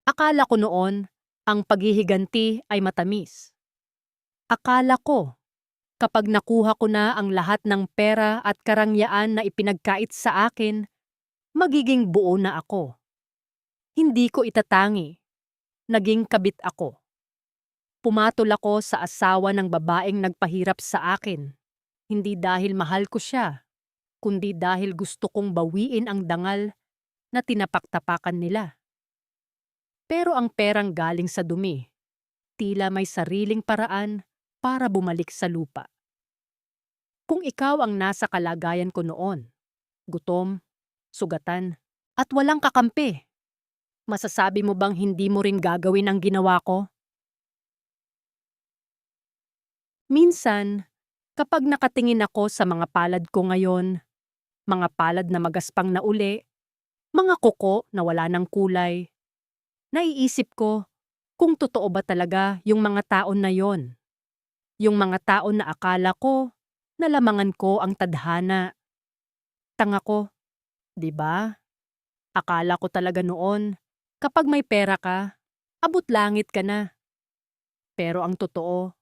Akala ko noon, ang paghihiganti ay matamis. Akala ko, kapag nakuha ko na ang lahat ng pera at karangyaan na ipinagkait sa akin, magiging buo na ako. Hindi ko itatangi. Naging kabit ako. Pumatol ako sa asawa ng babaeng nagpahirap sa akin. Hindi dahil mahal ko siya, kundi dahil gusto kong bawiin ang dangal na tinapaktapakan nila. Pero ang perang galing sa dumi, tila may sariling paraan para bumalik sa lupa. Kung ikaw ang nasa kalagayan ko noon, gutom, sugatan, at walang kakampi, masasabi mo bang hindi mo rin gagawin ang ginawa ko? Minsan, kapag nakatingin ako sa mga palad ko ngayon, mga palad na magaspang na uli, mga kuko na wala ng kulay, naiisip ko kung totoo ba talaga yung mga taon na yon. Yung mga taon na akala ko, nalamangan ko ang tadhana. Tanga ko, di ba? Akala ko talaga noon, kapag may pera ka, abot langit ka na. Pero ang totoo,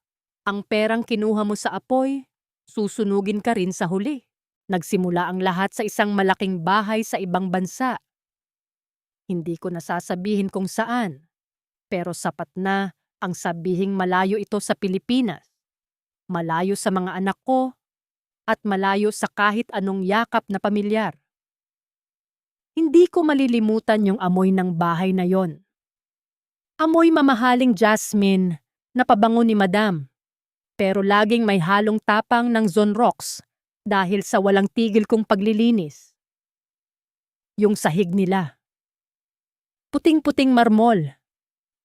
ang perang kinuha mo sa apoy, susunugin ka rin sa huli. Nagsimula ang lahat sa isang malaking bahay sa ibang bansa. Hindi ko nasasabihin kung saan, pero sapat na ang sabihing malayo ito sa Pilipinas. Malayo sa mga anak ko at malayo sa kahit anong yakap na pamilyar. Hindi ko malilimutan yung amoy ng bahay na yon. Amoy mamahaling jasmine na pabango ni Madam, pero laging may halong tapang ng Zonrox dahil sa walang tigil kong paglilinis. Yung sahig nila. Puting-puting marmol.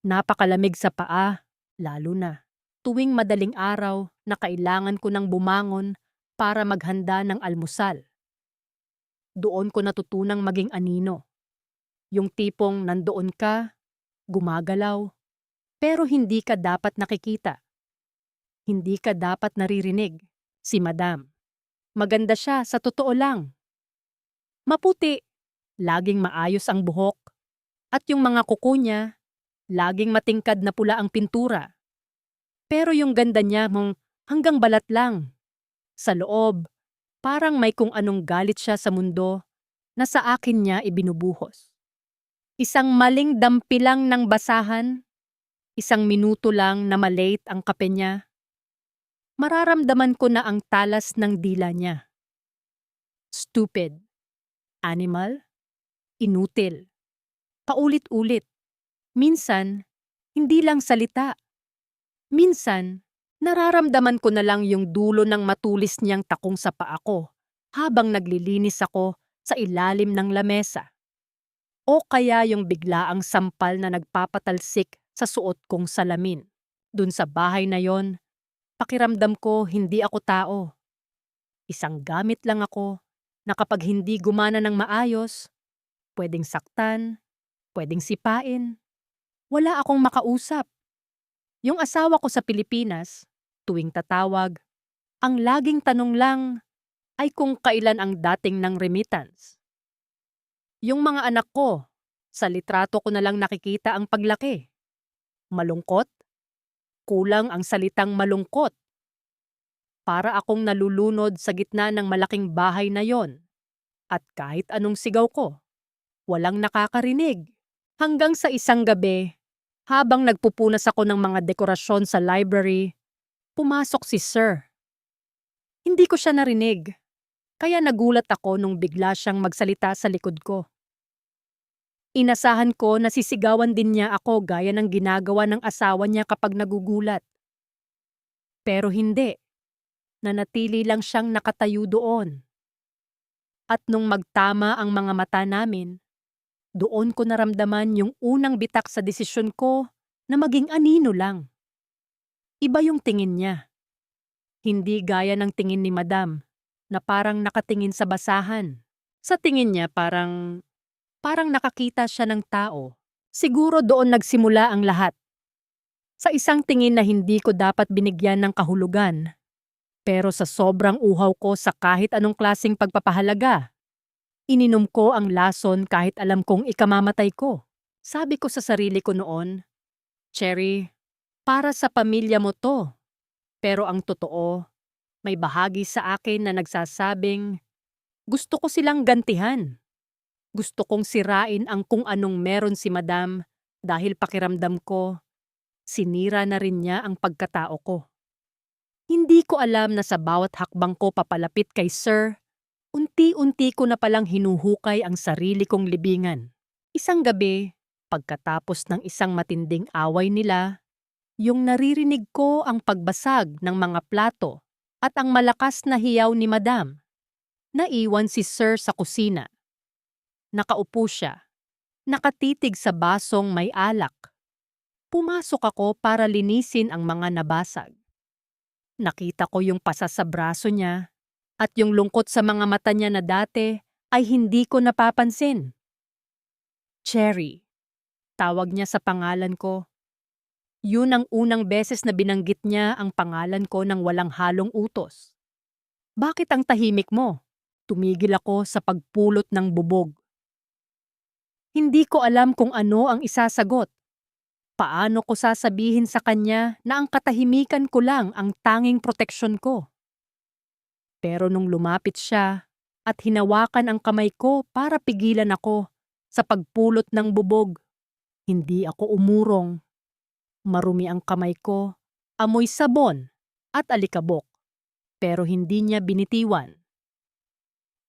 Napakalamig sa paa, lalo na tuwing madaling araw na kailangan ko nang bumangon para maghanda ng almusal. Doon ko natutunang maging anino. Yung tipong nandoon ka, gumagalaw, pero hindi ka dapat nakikita. Hindi ka dapat naririnig. Si Madam. Maganda siya sa totoo lang. Maputi, laging maayos ang buhok, at yung mga kuko niya, laging matingkad na pula ang pintura. Pero yung ganda niya hanggang balat lang. Sa loob, parang may kung anong galit siya sa mundo na sa akin niya ibinubuhos. Isang maling dampi lang ng basahan, isang minuto lang na malate ang kape niya, mararamdaman ko na ang talas ng dila niya. Stupid. Animal. Inutil. Paulit-ulit. Minsan, hindi lang salita. Minsan, nararamdaman ko na lang yung dulo ng matulis niyang takong sa paa ko habang naglilinis ako sa ilalim ng lamesa. O kaya yung biglaang sampal na nagpapatalsik sa suot kong salamin. Dun sa bahay na yon, pakiramdam ko hindi ako tao. Isang gamit lang ako na kapag hindi gumana ng maayos, pwedeng saktan, pwedeng sipain. Wala akong makausap. Yung asawa ko sa Pilipinas, tuwing tatawag, ang laging tanong lang ay kung kailan ang dating ng remittance. Yung mga anak ko, sa litrato ko na lang nakikita ang paglaki. Malungkot? Kulang ang salitang malungkot. Para akong nalulunod sa gitna ng malaking bahay na yon. At kahit anong sigaw ko, walang nakakarinig. Hanggang sa isang gabi, habang nagpupunas ako ng mga dekorasyon sa library, pumasok si Sir. Hindi ko siya narinig, kaya nagulat ako nung bigla siyang magsalita sa likod ko. Inasahan ko na sisigawan din niya ako gaya ng ginagawa ng asawa niya kapag nagugulat. Pero hindi. Nanatili lang siyang nakatayo doon. At nung magtama ang mga mata namin, doon ko naramdaman yung unang bitak sa desisyon ko na maging anino lang. Iba yung tingin niya. Hindi gaya ng tingin ni Madam na parang nakatingin sa basahan. Sa tingin niya parang nakakita siya ng tao. Siguro doon nagsimula ang lahat. Sa isang tingin na hindi ko dapat binigyan ng kahulugan. Pero sa sobrang uhaw ko sa kahit anong klaseng pagpapahalaga, ininom ko ang lason kahit alam kong ikamamatay ko. Sabi ko sa sarili ko noon, Cherry, para sa pamilya mo to. Pero ang totoo, may bahagi sa akin na nagsasabing, gusto ko silang gantihan. Gusto kong sirain ang kung anong meron si Madam dahil pakiramdam ko, sinira na rin niya ang pagkatao ko. Hindi ko alam na sa bawat hakbang ko papalapit kay Sir, unti-unti ko na palang hinuhukay ang sarili kong libingan. Isang gabi, pagkatapos ng isang matinding away nila, yung naririnig ko ang pagbasag ng mga plato at ang malakas na hiyaw ni Madam. Naiwan si Sir sa kusina. Nakaupo siya, nakatitig sa basong may alak. Pumasok ako para linisin ang mga nabasag. Nakita ko yung pasa sa braso niya at yung lungkot sa mga mata niya na dati ay hindi ko napapansin. Cherry, tawag niya sa pangalan ko. Yun ang unang beses na binanggit niya ang pangalan ko ng walang halong utos. Bakit ang tahimik mo? Tumigil ako sa pagpulot ng bubog. Hindi ko alam kung ano ang isasagot. Paano ko sasabihin sa kanya na ang katahimikan ko lang ang tanging proteksyon ko? Pero nung lumapit siya at hinawakan ang kamay ko para pigilan ako sa pagpulot ng bubog, hindi ako umurong. Marumi ang kamay ko, amoy sabon at alikabok, pero hindi niya binitiwan.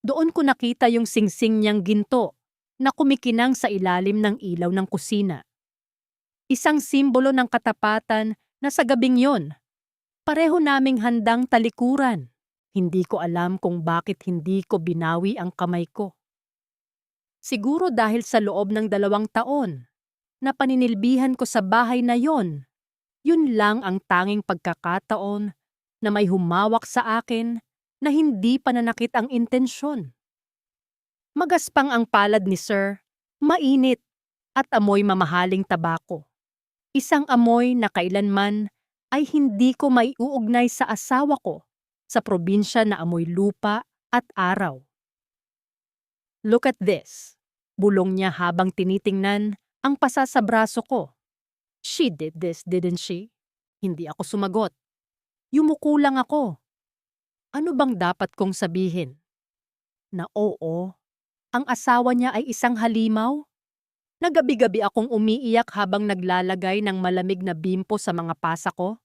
Doon ko nakita yung singsing niyang ginto na kumikinang sa ilalim ng ilaw ng kusina. Isang simbolo ng katapatan na sa gabing yon, pareho naming handang talikuran. Hindi ko alam kung bakit hindi ko binawi ang kamay ko. Siguro dahil sa loob ng 2 taon na paninilbihan ko sa bahay na yon, yun lang ang tanging pagkakataon na may humawak sa akin na hindi pananakit ang intensyon. Magaspang ang palad ni Sir, mainit at amoy mamahaling tabako. Isang amoy na kailanman ay hindi ko maiuugnay sa asawa ko sa probinsya na amoy lupa at araw. Look at this, bulong niya habang tinitingnan ang pasa sa braso ko. She did this, didn't she? Hindi ako sumagot. Yumuko lang ako. Ano bang dapat kong sabihin? Na oo, ang asawa niya ay isang halimaw? Nagabi-gabi akong umiiyak habang naglalagay ng malamig na bimpo sa mga pasa ko.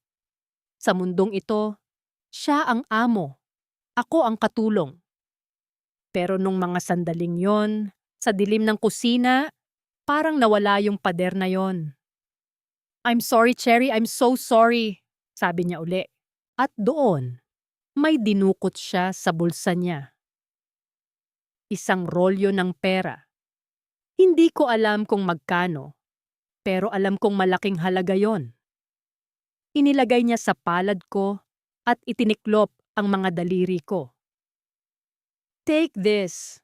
Sa mundong ito, siya ang amo. Ako ang katulong. Pero nung mga sandaling yon, sa dilim ng kusina, parang nawala yung pader na yon. I'm sorry, Cherry, I'm so sorry, sabi niya uli. At doon, may dinukot siya sa bulsa niya. Isang rolyo ng pera. Hindi ko alam kung magkano, pero alam kong malaking halaga yon. Inilagay niya sa palad ko at itiniklop ang mga daliri ko. Take this,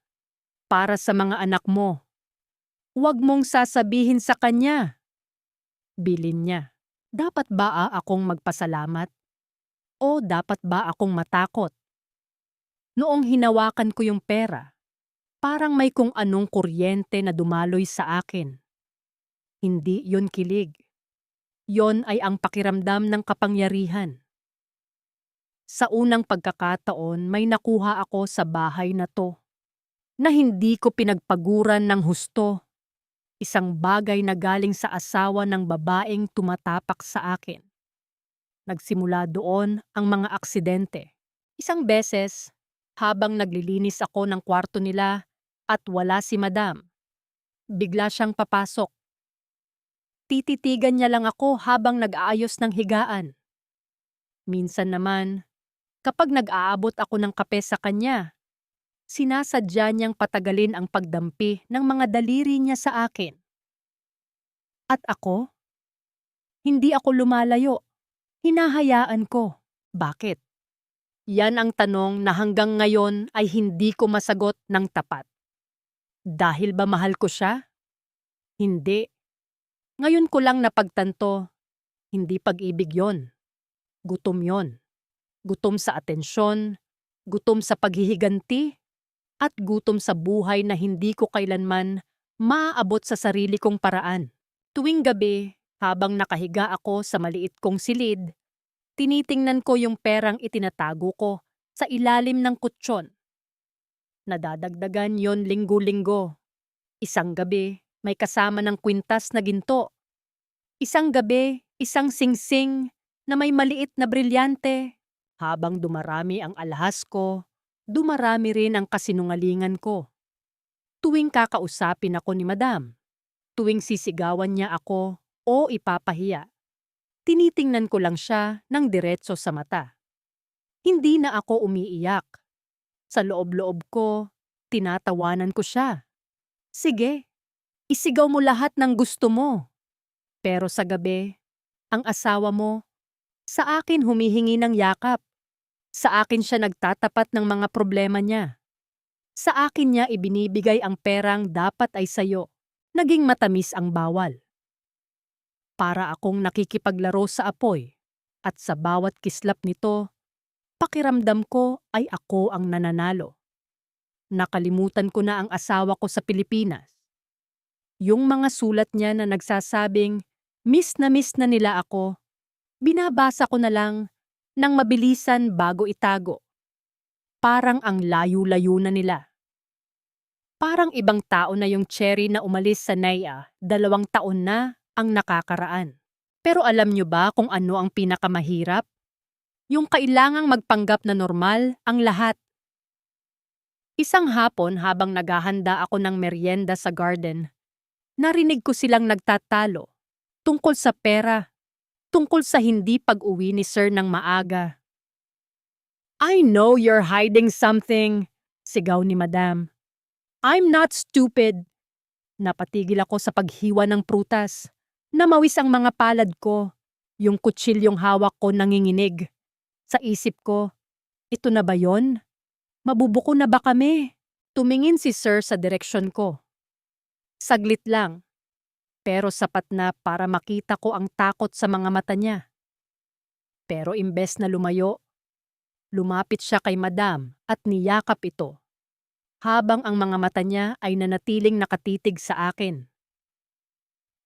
para sa mga anak mo. Huwag mong sasabihin sa kanya. Bilin niya. Dapat ba akong magpasalamat? O dapat ba akong matakot? Noong hinawakan ko yung pera, parang may kung anong kuryente na dumaloy sa akin. Hindi yon kilig. Yon ay ang pakiramdam ng kapangyarihan. Sa unang pagkakataon may nakuha ako sa bahay na to, na hindi ko pinagpaguran ng husto. Isang bagay na galing sa asawa ng babaeng tumatapak sa akin. Nagsimula doon ang mga aksidente. Isang beses, habang naglilinis ako ng kwarto nila at wala si Madam, bigla siyang papasok. Tititigan niya lang ako habang nag-aayos ng higaan. Minsan naman, kapag nag-aabot ako ng kape sa kanya, sinasadya niyang patagalin ang pagdampi ng mga daliri niya sa akin. At ako? Hindi ako lumalayo. Hinahayaan ko. Bakit? Yan ang tanong na hanggang ngayon ay hindi ko masagot ng tapat. Dahil ba mahal ko siya? Hindi. Ngayon ko lang napagtanto, hindi pag-ibig yon. Gutom yon. Gutom sa atensyon, gutom sa paghihiganti, at gutom sa buhay na hindi ko kailanman maaabot sa sarili kong paraan. Tuwing gabi, habang nakahiga ako sa maliit kong silid, tinitingnan ko yung perang itinatago ko sa ilalim ng kutsyon. Nadadagdagan yon linggo-linggo. Isang gabi, may kasama ng kwintas na ginto. Isang gabi, isang singsing na may maliit na brilyante. Habang dumarami ang alahas ko, dumarami rin ang kasinungalingan ko. Tuwing kakausapin ako ni Madam, tuwing sisigawan niya ako o ipapahiya, tinitingnan ko lang siya ng diretso sa mata. Hindi na ako umiiyak. Sa loob-loob ko, tinatawanan ko siya. Sige, isigaw mo lahat ng gusto mo. Pero sa gabi, ang asawa mo, sa akin humihingi ng yakap. Sa akin siya nagtatapat ng mga problema niya. Sa akin niya ibinibigay ang perang dapat ay sayo. Naging matamis ang bawal. Para akong nakikipaglaro sa apoy. At sa bawat kislap nito, pakiramdam ko ay ako ang nananalo. Nakalimutan ko na ang asawa ko sa Pilipinas. Yung mga sulat niya na nagsasabing miss na nila ako, binabasa ko na lang nang mabilisan bago itago. Parang ang layo-layo na nila. Parang ibang tao na yung Cherry na umalis sa Naya, 2 taon na ang nakakaraan. Pero alam nyo ba kung ano ang pinakamahirap? Yung kailangang magpanggap na normal ang lahat. Isang hapon habang naghahanda ako ng merienda sa garden, narinig ko silang nagtatalo tungkol sa pera, tungkol sa hindi pag-uwi ni Sir ng maaga. "I know you're hiding something," sigaw ni Madam. "I'm not stupid." Napatigil ako sa paghiwa ng prutas. Namawis ang mga palad ko. Yung kutsilyong hawak ko nanginginig. Sa isip ko, ito na ba yon? Mabubuko na ba kami? Tumingin si Sir sa direksyon ko. Saglit lang, pero sapat na para makita ko ang takot sa mga mata niya. Pero imbes na lumayo, lumapit siya kay Madam at niyakap ito, habang ang mga mata niya ay nanatiling nakatitig sa akin.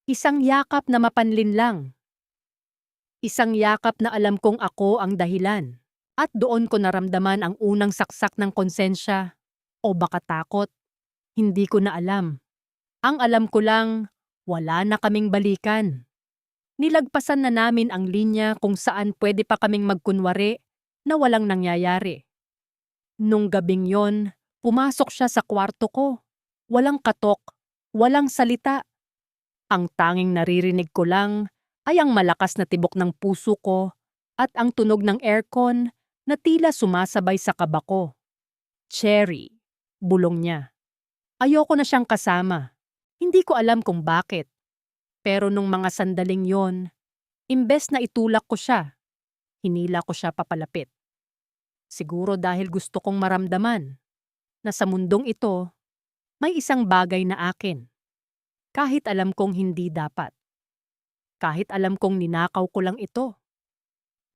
Isang yakap na mapanlin lang. Isang yakap na alam kong ako ang dahilan. At doon ko naramdaman ang unang saksak ng konsensya. O baka takot. Hindi ko na alam. Ang alam ko lang, wala na kaming balikan. Nilagpasan na namin ang linya kung saan pwede pa kaming magkunwari na walang nangyayari. Nung gabing yon, pumasok siya sa kwarto ko. Walang katok, walang salita. Ang tanging naririnig ko lang ay ang malakas na tibok ng puso ko at ang tunog ng aircon na tila sumasabay sa kaba ko. "Cherry," bulong niya. Ayoko na siyang kasama. Hindi ko alam kung bakit. Pero nung mga sandaling yon, imbes na itulak ko siya, hinila ko siya papalapit. Siguro dahil gusto kong maramdaman na sa mundong ito, may isang bagay na akin. Kahit alam kong hindi dapat. Kahit alam kong ninakaw ko lang ito.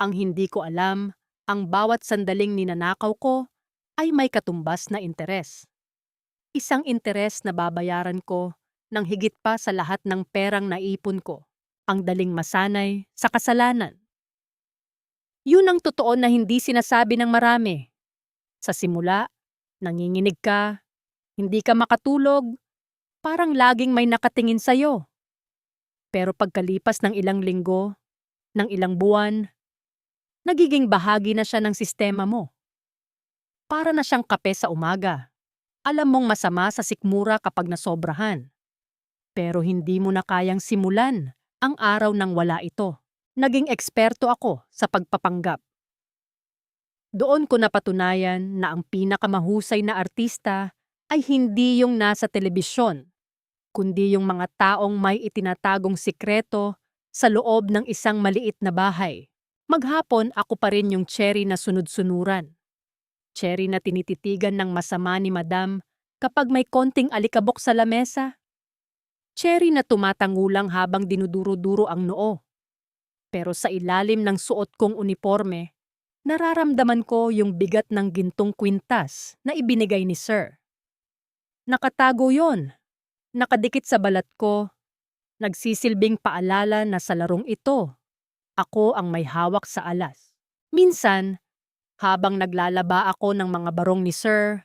Ang hindi ko alam, ang bawat sandaling ninanakaw ko ay may katumbas na interes. Isang interes na babayaran ko ng higit pa sa lahat ng perang naipon ko. Ang daling masanay sa kasalanan. Yun ang totoo na hindi sinasabi ng marami. Sa simula, nanginginig ka, hindi ka makatulog, parang laging may nakatingin sa'yo. Pero pagkalipas ng ilang linggo, ng ilang buwan, nagiging bahagi na siya ng sistema mo. Para na siyang kape sa umaga. Alam mong masama sa sikmura kapag nasobrahan. Pero hindi mo na kayang simulan ang araw nang wala ito. Naging eksperto ako sa pagpapanggap. Doon ko napatunayan na ang pinakamahusay na artista ay hindi yung nasa telebisyon, kundi yung mga taong may itinatagong sikreto sa loob ng isang maliit na bahay. Maghapon ako pa rin yung Cherry na sunod-sunuran. Cherry na tinititigan ng masama ni Madam kapag may konting alikabok sa lamesa. Cherry na tumatangulang habang dinuduro-duro ang noo. Pero sa ilalim ng suot kong uniforme, nararamdaman ko yung bigat ng gintong kwintas na ibinigay ni Sir. Nakatago yon. Nakadikit sa balat ko, nagsisilbing paalala na sa larong ito, ako ang may hawak sa alas. Minsan, habang naglalaba ako ng mga barong ni Sir,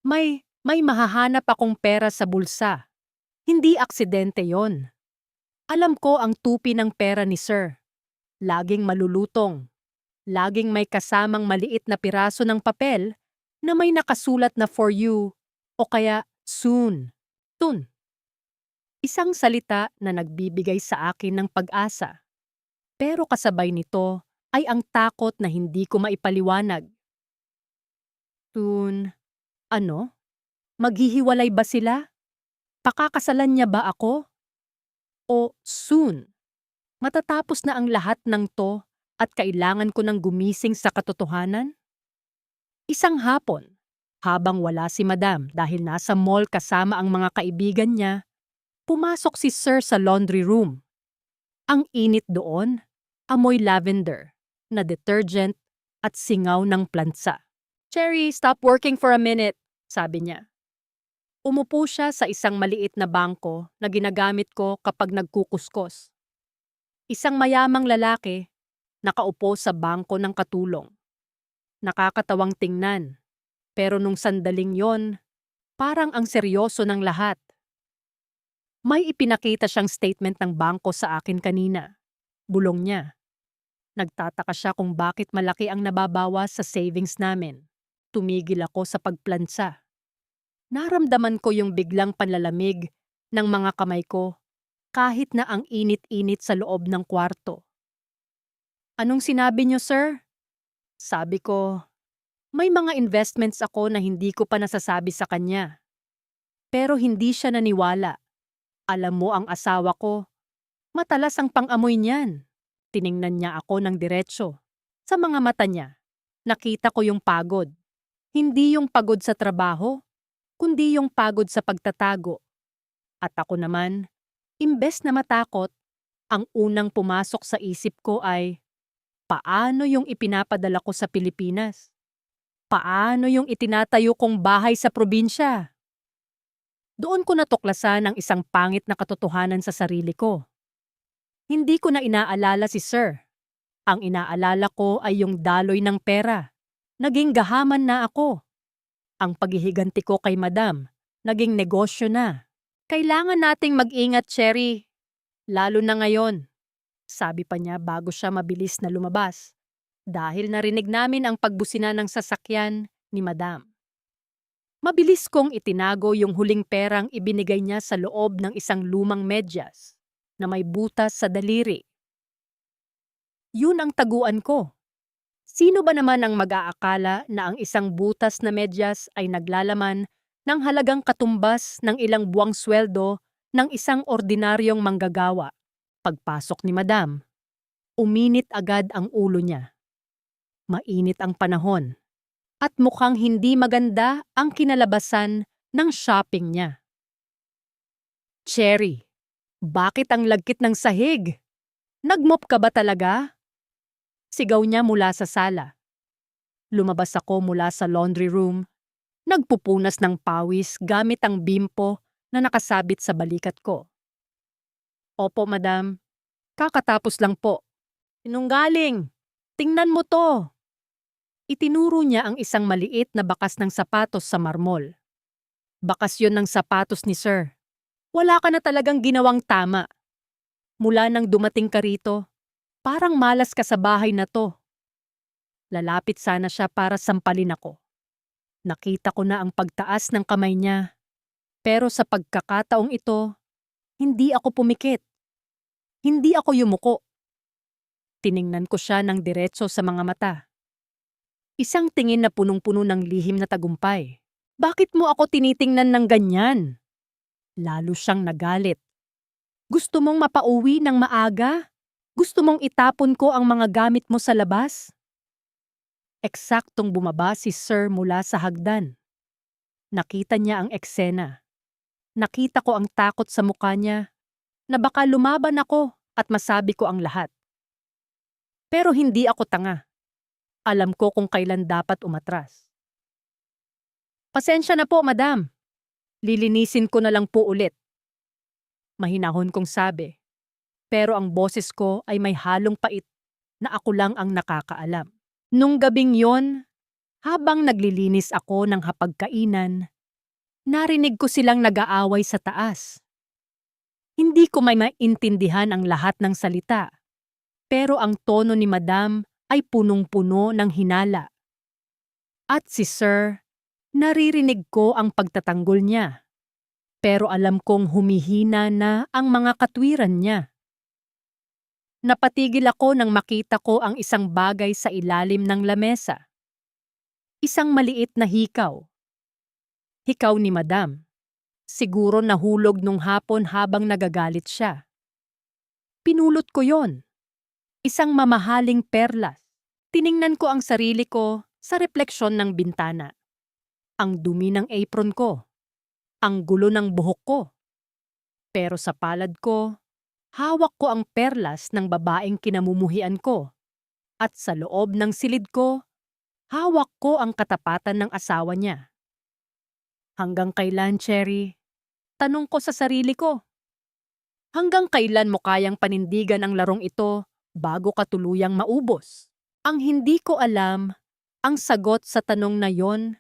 may mahahanap akong pera sa bulsa. Hindi aksidente yon. Alam ko ang tupi ng pera ni Sir. Laging malulutong. Laging may kasamang maliit na piraso ng papel na may nakasulat na for you o kaya soon. Tun. Isang salita na nagbibigay sa akin ng pag-asa. Pero kasabay nito ay ang takot na hindi ko maipaliwanag. Soon. Ano? Maghihiwalay ba sila? Pakakasalan niya ba ako? O soon? Matatapos na ang lahat ng to at kailangan ko ng gumising sa katotohanan? Isang hapon, habang wala si Madam dahil nasa mall kasama ang mga kaibigan niya, pumasok si Sir sa laundry room. Ang init doon, amoy lavender, na detergent at singaw ng plansa. "Cherry, stop working for a minute," sabi niya. Umupo siya sa isang maliit na bangko na ginagamit ko kapag nagkukuskos. Isang mayamang lalaki, nakaupo sa bangko ng katulong. Nakakatawang tingnan, pero nung sandaling yon, parang ang seryoso ng lahat. May ipinakita siyang statement ng bangko sa akin kanina. Bulong niya. Nagtataka siya kung bakit malaki ang nababawas sa savings namin. Tumigil ako sa pagplansa. Naramdaman ko yung biglang panlalamig ng mga kamay ko kahit na ang init-init sa loob ng kwarto. "Anong sinabi niyo, sir?" Sabi ko, may mga investments ako na hindi ko pa nasasabi sa kanya. Pero hindi siya naniwala. Alam mo ang asawa ko, matalas ang pang-amoy niyan. Tiningnan niya ako ng diretso. Sa mga mata niya, nakita ko yung pagod. Hindi yung pagod sa trabaho, kundi yung pagod sa pagtatago. At ako naman, imbes na matakot, ang unang pumasok sa isip ko ay, paano yung ipinapadala ko sa Pilipinas? Paano yung itinatayo kong bahay sa probinsya? Doon ko natuklasan ang isang pangit na katotohanan sa sarili ko. Hindi ko na inaalala si Sir. Ang inaalala ko ay yung daloy ng pera. Naging gahaman na ako. Ang paghihiganti ko kay Madam, naging negosyo na. "Kailangan nating mag-ingat, Cherry. Lalo na ngayon," sabi pa niya bago siya mabilis na lumabas. Dahil narinig namin ang pagbusina ng sasakyan ni Madam. Mabilis kong itinago yung huling perang ibinigay niya sa loob ng isang lumang medyas na may butas sa daliri. Yun ang taguan ko. Sino ba naman ang mag-aakala na ang isang butas na medyas ay naglalaman ng halagang katumbas ng ilang buwang sweldo ng isang ordinaryong manggagawa? Pagpasok ni Madam, uminit agad ang ulo niya. Mainit ang panahon. At mukhang hindi maganda ang kinalabasan ng shopping niya. "Cherry, bakit ang lagkit ng sahig? Nagmop ka ba talaga?" Sigaw niya mula sa sala. Lumabas ako mula sa laundry room, nagpupunas ng pawis gamit ang bimpo na nakasabit sa balikat ko. "Opo, Madam. Kakatapos lang po." "Sinunggaling! Tingnan mo to!" Itinuro niya ang isang maliit na bakas ng sapatos sa marmol. "Bakas yon ng sapatos ni Sir. Wala ka na talagang ginawang tama. Mula nang dumating ka rito, parang malas ka sa bahay na to." Lalapit sana siya para sampalin ako. Nakita ko na ang pagtaas ng kamay niya. Pero sa pagkakataong ito, hindi ako pumikit. Hindi ako yumuko. Tiningnan ko siya ng diretso sa mga mata. Isang tingin na punong-puno ng lihim na tagumpay. "Bakit mo ako tinitingnan ng ganyan?" Lalo siyang nagalit. "Gusto mong mapauwi ng maaga? Gusto mong itapon ko ang mga gamit mo sa labas?" Eksaktong bumaba si Sir mula sa hagdan. Nakita niya ang eksena. Nakita ko ang takot sa mukha niya na baka lumaban ako at masabi ko ang lahat. Pero hindi ako tanga. Alam ko kung kailan dapat umatras. "Pasensya na po, Madam. Lilinisin ko na lang po ulit." Mahinahon kong sabi. Pero ang boses ko ay may halong pait na ako lang ang nakakaalam. Nung gabing yon, habang naglilinis ako ng hapagkainan, narinig ko silang nag-aaway sa taas. Hindi ko may maintindihan ang lahat ng salita, pero ang tono ni Madam ay punong-puno ng hinala. At si Sir, naririnig ko ang pagtatanggol niya, pero alam kong humihina na ang mga katwiran niya. Napatigil ako nang makita ko ang isang bagay sa ilalim ng lamesa. Isang maliit na hikaw. Hikaw ni Madam. Siguro nahulog nung hapon habang nagagalit siya. Pinulot ko yon. Isang mamahaling perlas. Tiningnan ko ang sarili ko sa refleksyon ng bintana. Ang dumi ng apron ko. Ang gulo ng buhok ko. Pero sa palad ko, hawak ko ang perlas ng babaeng kinamumuhian ko. At sa loob ng silid ko, hawak ko ang katapatan ng asawa niya. Hanggang kailan, Cherry? Tanong ko sa sarili ko. Hanggang kailan mo kayang panindigan ang larong ito bago ka tuluyang maubos? Ang hindi ko alam, ang sagot sa tanong na yon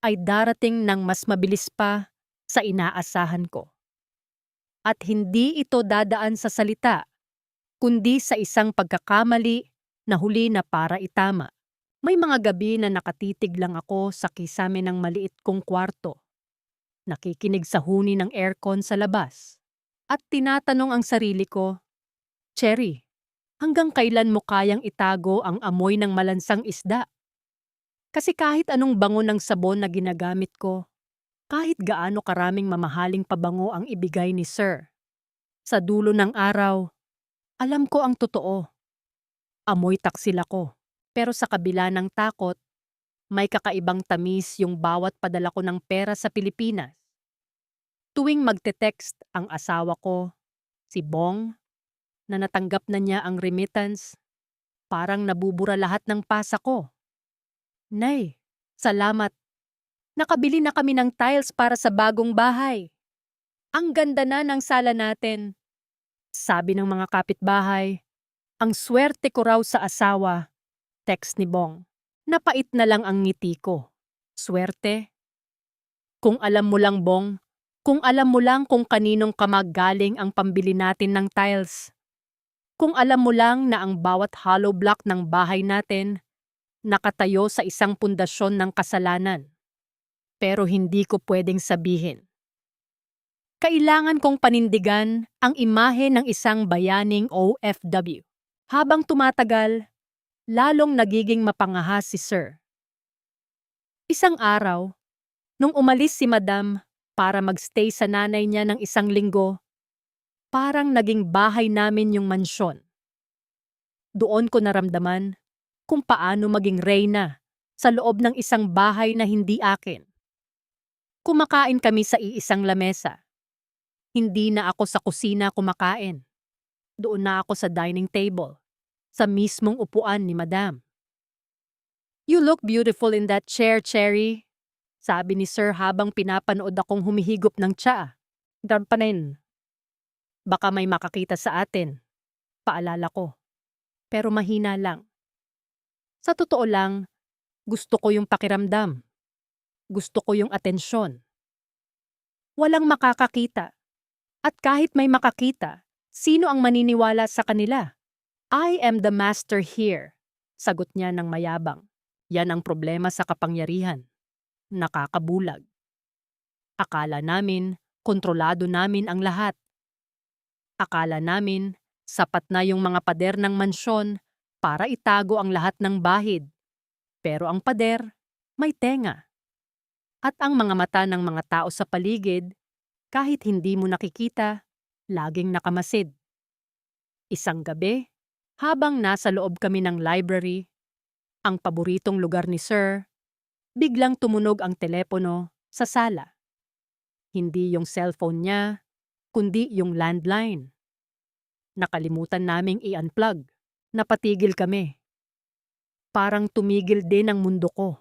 ay darating ng mas mabilis pa sa inaasahan ko. At hindi ito dadaan sa salita, kundi sa isang pagkakamali na huli na para itama. May mga gabi na nakatitig lang ako sa kisame ng maliit kong kwarto. Nakikinig sa huni ng aircon sa labas. At tinatanong ang sarili ko, Cherry, hanggang kailan mo kayang itago ang amoy ng malansang isda? Kasi kahit anong bango ng sabon na ginagamit ko, kahit gaano karaming mamahaling pabango ang ibigay ni Sir, sa dulo ng araw, alam ko ang totoo. Amoy taksil ako. Pero sa kabila ng takot, may kakaibang tamis yung bawat padala ko ng pera sa Pilipinas. Tuwing magte-text ang asawa ko, si Bong, na natanggap na niya ang remittance, parang nabubura lahat ng pasa ko. Nay, salamat. Nakabili na kami ng tiles para sa bagong bahay. Ang ganda na ng sala natin. Sabi ng mga kapitbahay, ang swerte ko raw sa asawa. Text ni Bong. Napait na lang ang ngiti ko. Swerte? Kung alam mo lang, Bong, kung alam mo lang kung kaninong kamag galing ang pambili natin ng tiles. Kung alam mo lang na ang bawat hollow block ng bahay natin nakatayo sa isang pundasyon ng kasalanan. Pero hindi ko pwedeng sabihin. Kailangan kong panindigan ang imahe ng isang bayaning OFW. Habang tumatagal, lalong nagiging mapangahas si Sir. Isang araw, nung umalis si Madam para magstay sa nanay niya ng isang linggo, parang naging bahay namin yung mansyon. Doon ko naramdaman kung paano maging reyna sa loob ng isang bahay na hindi akin. Kumakain kami sa iisang lamesa. Hindi na ako sa kusina kumakain. Doon na ako sa dining table, sa mismong upuan ni Madam. You look beautiful in that chair, Cherry. Sabi ni Sir habang pinapanood akong humihigop ng tsaa. Darpanin. Baka may makakita sa atin. Paalala ko. Pero mahina lang. Sa totoo lang, gusto ko yung pakiramdam. Gusto ko yung atensyon. Walang makakakita. At kahit may makakita, sino ang maniniwala sa kanila? I am the master here. Sagot niya ng mayabang. Yan ang problema sa kapangyarihan. Nakakabulag. Akala namin, kontrolado namin ang lahat. Akala namin, sapat na yung mga pader ng mansyon para itago ang lahat ng bahid. Pero ang pader, may tenga. At ang mga mata ng mga tao sa paligid, kahit hindi mo nakikita, laging nakamasid. Isang gabi, habang nasa loob kami ng library, ang paboritong lugar ni Sir, biglang tumunog ang telepono sa sala. Hindi yung cellphone niya, kundi yung landline. Nakalimutan naming i-unplug. Napatigil kami. Parang tumigil din ang mundo ko.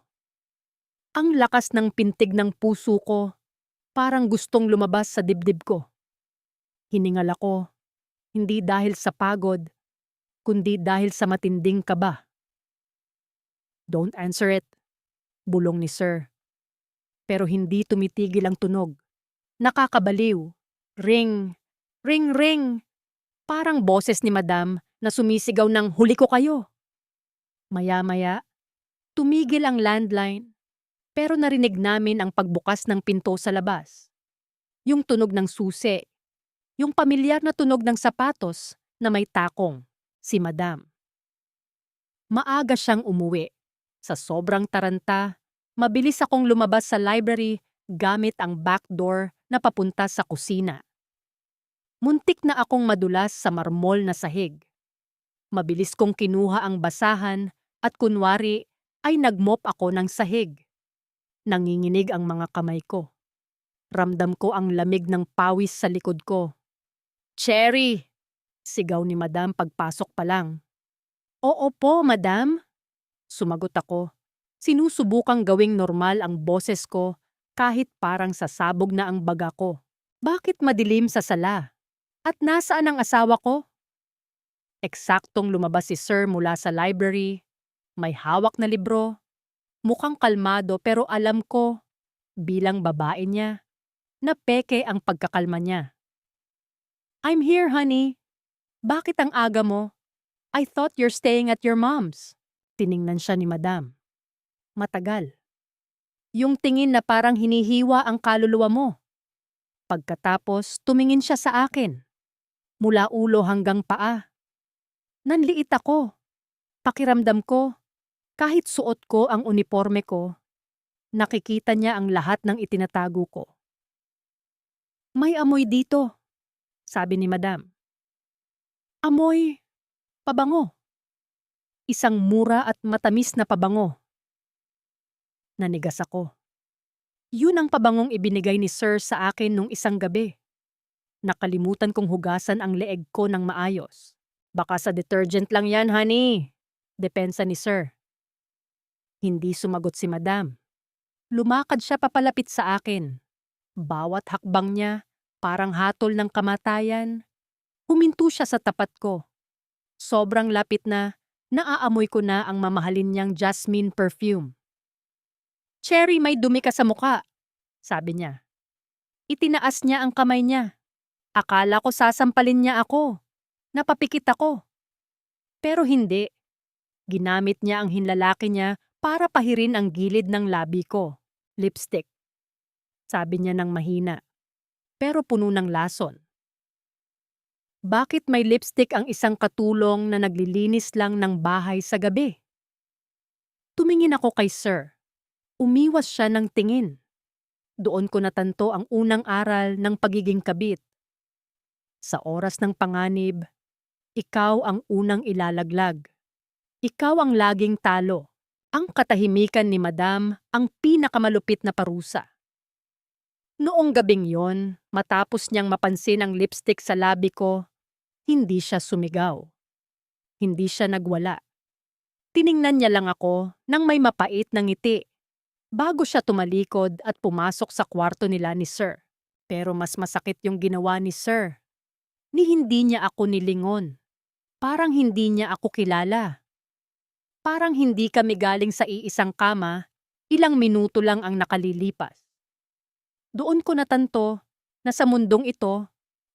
Ang lakas ng pintig ng puso ko, parang gustong lumabas sa dibdib ko. Hiningal ako, hindi dahil sa pagod, kundi dahil sa matinding kaba. Don't answer it, bulong ni Sir. Pero hindi tumitigil ang tunog. Nakakabaliw. Ring, ring, ring. Parang boses ni Madam na sumisigaw ng huli ko kayo. Maya-maya, tumigil ang landline, pero narinig namin ang pagbukas ng pinto sa labas. Yung tunog ng susi, yung pamilyar na tunog ng sapatos na may takong, si Madam. Maaga siyang umuwi. Sa sobrang taranta, mabilis akong lumabas sa library gamit ang back door na papunta sa kusina. Muntik na akong madulas sa marmol na sahig. Mabilis kong kinuha ang basahan at kunwari ay nagmop ako ng sahig. Nanginginig ang mga kamay ko. Ramdam ko ang lamig ng pawis sa likod ko. "Cherry!" sigaw ni Madam pagpasok pa lang. "Oo po, Madam," sumagot ako. Sinusubukang gawing normal ang boses ko kahit parang sasabog na ang baga ko. Bakit madilim sa sala? At nasaan ang asawa ko? Eksaktong lumabas si Sir mula sa library. May hawak na libro. Mukhang kalmado pero alam ko, bilang babae niya, na peke ang pagkakalma niya. "I'm here, honey. Bakit ang aga mo? I thought you're staying at your mom's." Tiningnan siya ni Madam. Matagal. Yung tingin na parang hinihiwa ang kaluluwa mo. Pagkatapos, tumingin siya sa akin. Mula ulo hanggang paa. Nanliit ako. Pakiramdam ko, kahit suot ko ang uniforme ko, nakikita niya ang lahat ng itinatago ko. "May amoy dito," sabi ni Madam. "Amoy pabango. Isang mura at matamis na pabango." Nanigas ako. Yun ang pabangong ibinigay ni Sir sa akin nung isang gabi. Nakalimutan kong hugasan ang leeg ko ng maayos. "Baka sa detergent lang yan, honey," depensa ni Sir. Hindi sumagot si Madam. Lumakad siya papalapit sa akin. Bawat hakbang niya, parang hatol ng kamatayan. Huminto siya sa tapat ko. Sobrang lapit na, naaamoy ko na ang mamahalin niyang jasmine perfume. "Cherry, may dumi ka sa muka," sabi niya. Itinaas niya ang kamay niya. Akala ko sasampalin niya ako. Napapikit ako. Pero hindi. Ginamit niya ang hinlalaki niya para pahirin ang gilid ng labi ko. "Lipstick," sabi niya ng mahina, pero puno ng lason. Bakit may lipstick ang isang katulong na naglilinis lang ng bahay sa gabi? Tumingin ako kay Sir. Umiwas siya ng tingin. Doon ko natanto ang unang aral ng pagiging kabit. Sa oras ng panganib, ikaw ang unang ilalaglag. Ikaw ang laging talo. Ang katahimikan ni Madam ang pinakamalupit na parusa. Noong gabing yon, matapos niyang mapansin ang lipstick sa labi ko, hindi siya sumigaw. Hindi siya nagwala. Tiningnan niya lang ako nang may mapait na ngiti, bago siya tumalikod at pumasok sa kwarto nila ni Sir. Pero mas masakit yung ginawa ni Sir. Hindi niya ako nilingon. Parang hindi niya ako kilala. Parang hindi kami galing sa iisang kama, ilang minuto lang ang nakalilipas. Doon ko natanto na sa mundong ito,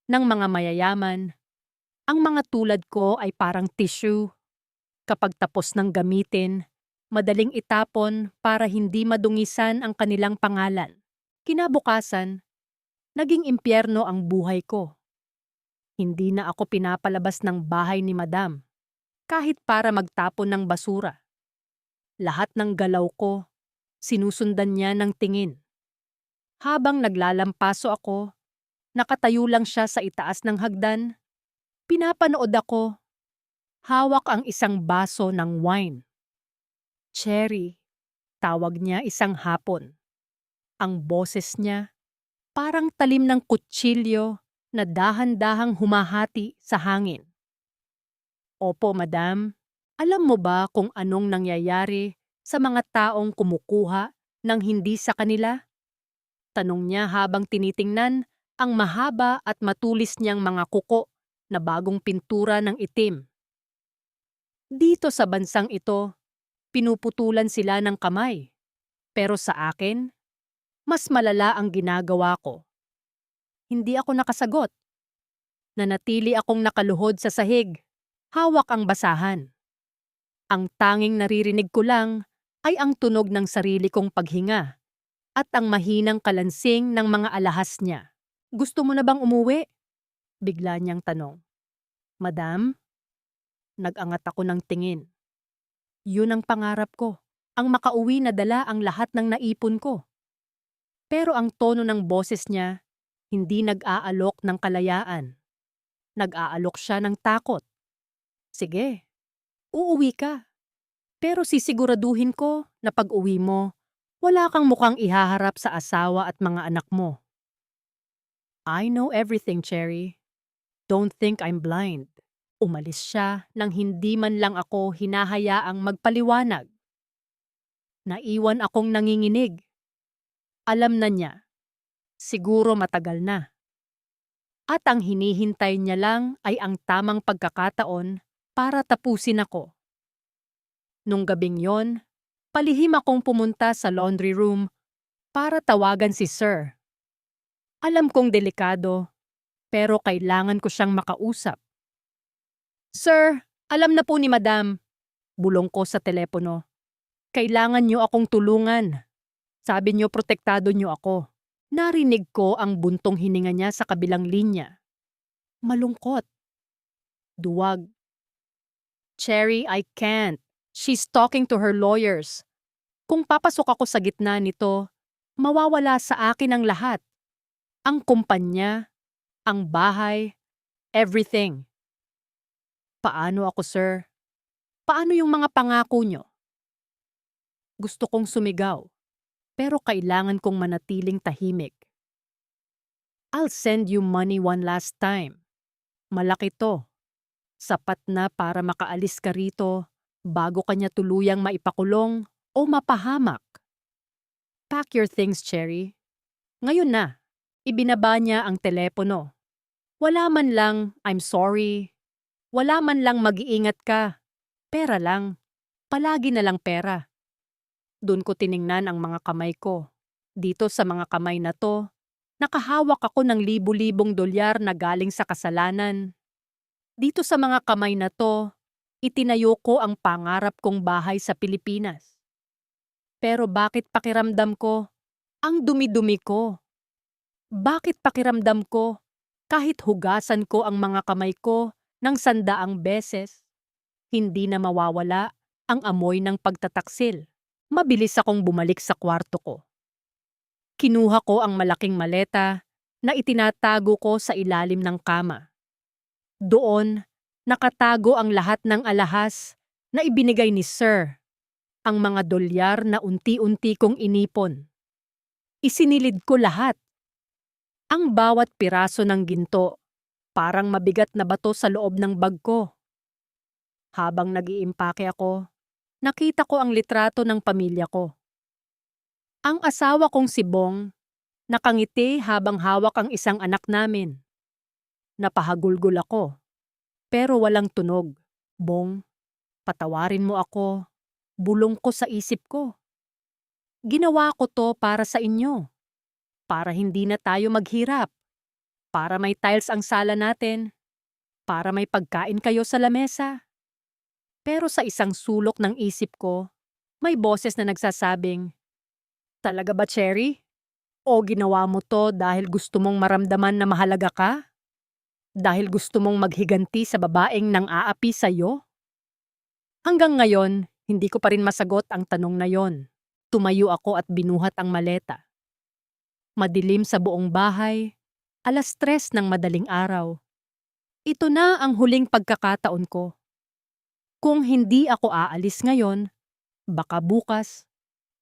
ng mga mayayaman, ang mga tulad ko ay parang tissue. Kapag tapos ng gamitin, madaling itapon para hindi madungisan ang kanilang pangalan. Kinabukasan, naging impyerno ang buhay ko. Hindi na ako pinapalabas ng bahay ni Madam, kahit para magtapon ng basura. Lahat ng galaw ko, sinusundan niya ng tingin. Habang naglalampaso ako, nakatayo lang siya sa itaas ng hagdan. Pinapanood ako. Hawak ang isang baso ng wine. "Cherry," tawag niya isang hapon. Ang boses niya, parang talim ng kutsilyo na dahan-dahang humahati sa hangin. "Opo, Madam. Alam mo ba kung anong nangyayari sa mga taong kumukuha ng hindi sa kanila?" Tanong niya habang tinitingnan Ang mahaba at matulis niyang mga kuko na bagong pintura ng itim. Dito sa bansang ito, pinuputulan sila ng kamay. Pero sa akin, mas malala ang ginagawa ko. Hindi ako nakasagot. Nanatili akong nakaluhod sa sahig. Hawak ang basahan. Ang tanging naririnig ko lang ay ang tunog ng sarili kong paghinga at ang mahinang kalansing ng mga alahas niya. Gusto mo na bang umuwi? Bigla niyang tanong. Madam? Nag-angat ako ng tingin. Yun ang pangarap ko. Ang makauwi na dala ang lahat ng naipon ko. Pero ang tono ng boses niya, hindi nag-aalok ng kalayaan. Nag-aalok siya ng takot. Sige, uuwi ka. Pero sisiguraduhin ko na pag-uwi mo, wala kang mukhang ihaharap sa asawa at mga anak mo. I know everything, Cherry. Don't think I'm blind. Umalis siya nang hindi man lang ako hinahayaang magpaliwanag. Naiwan akong nanginginig. Alam na niya. Siguro matagal na. At ang hinihintay niya lang ay ang tamang pagkakataon para tapusin ako. Nung gabing yon, palihim akong pumunta sa laundry room para tawagan si Sir. Alam kong delikado, pero kailangan ko siyang makausap. Sir, alam na po ni Madam. Bulong ko sa telepono. Kailangan niyo akong tulungan. Sabi niyo protektado niyo ako. Narinig ko ang buntong hininga niya sa kabilang linya. Malungkot. Duwag. Cherry, I can't. She's talking to her lawyers. Kung papasok ako sa gitna nito, mawawala sa akin ang lahat. Ang kumpanya, ang bahay, everything. Paano ako, sir? Paano yung mga pangako nyo? Gusto kong sumigaw, pero kailangan kong manatiling tahimik. I'll send you money one last time. Malaki to. Sapat na para makaalis ka rito bago kanya tuluyang maipakulong o mapahamak. Pack your things, Cherry. Ngayon na. Ibinaba niya ang telepono. Wala man lang, I'm sorry. Wala man lang mag-iingat ka. Pera lang. Palagi na lang pera. Doon ko tiningnan ang mga kamay ko. Dito sa mga kamay na to, nakahawak ako ng libu-libong dolyar na galing sa kasalanan. Dito sa mga kamay na to, itinayo ko ang pangarap kong bahay sa Pilipinas. Pero bakit pakiramdam ko, ang dumi-dumi ko? Bakit pakiramdam ko, kahit hugasan ko ang mga kamay ko ng 100 beses, hindi na mawawala ang amoy ng pagtataksil? Mabilis akong bumalik sa kwarto ko. Kinuha ko ang malaking maleta na itinatago ko sa ilalim ng kama. Doon, nakatago ang lahat ng alahas na ibinigay ni Sir, ang mga dolyar na unti-unti kong inipon. Isinilid ko lahat. Ang bawat piraso ng ginto, parang mabigat na bato sa loob ng bag ko. Habang nag-iimpake ako, nakita ko ang litrato ng pamilya ko. Ang asawa kong si Bong, nakangiti habang hawak ang isang anak namin. Napahagulgol ako, pero walang tunog. Bong, patawarin mo ako. Bulong ko sa isip ko. Ginawa ko to para sa inyo. Para hindi na tayo maghirap. Para may tiles ang sala natin. Para may pagkain kayo sa lamesa. Pero sa isang sulok ng isip ko, may boses na nagsasabing, talaga ba, Cherry? O ginawa mo to dahil gusto mong maramdaman na mahalaga ka? Dahil gusto mong maghiganti sa babaeng nang aapi sa'yo? Hanggang ngayon, hindi ko pa rin masagot ang tanong na yon. Tumayo ako at binuhat ang maleta. Madilim sa buong bahay, 3:00 ng madaling araw. Ito na ang huling pagkakataon ko. Kung hindi ako aalis ngayon, baka bukas,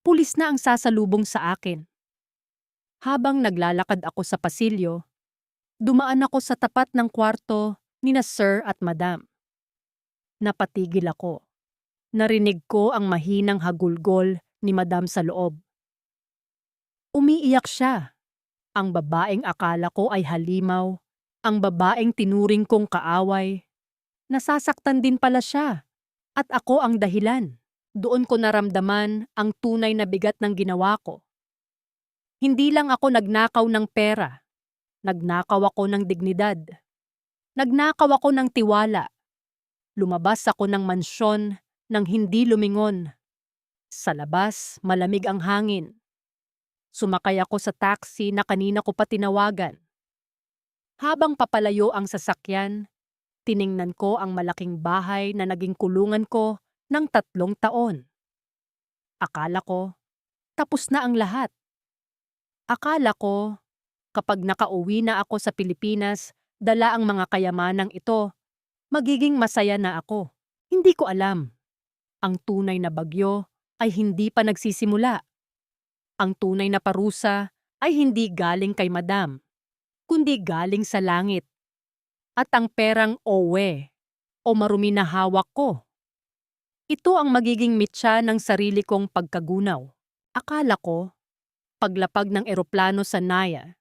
pulis na ang sasalubong sa akin. Habang naglalakad ako sa pasilyo, dumaan ako sa tapat ng kwarto nina Sir at Madam. Napatigil ako. Narinig ko ang mahinang hagulgol ni Madam sa loob. Umiiyak siya. Ang babaeng akala ko ay halimaw, ang babaeng tinuring kong kaaway. Nasasaktan din pala siya at ako ang dahilan. Doon ko naramdaman ang tunay na bigat ng ginawa ko. Hindi lang ako nagnakaw ng pera, nagnakaw ako ng dignidad. Nagnakaw ako ng tiwala. Lumabas ako ng mansyon nang hindi lumingon. Sa labas, malamig ang hangin. Sumakay ako sa taxi na kanina ko pa tinawagan. Habang papalayo ang sasakyan, tiningnan ko ang malaking bahay na naging kulungan ko ng 3 taon. Akala ko, tapos na ang lahat. Akala ko, kapag nakauwi na ako sa Pilipinas, dala ang mga kayamanang ito, magiging masaya na ako. Hindi ko alam. Ang tunay na bagyo ay hindi pa nagsisimula. Ang tunay na parusa ay hindi galing kay madam, kundi galing sa langit. At ang perang owe o marumi na hawak ko. Ito ang magiging mitya ng sarili kong pagkagunaw. Akala ko, paglapag ng eroplano sa Naya,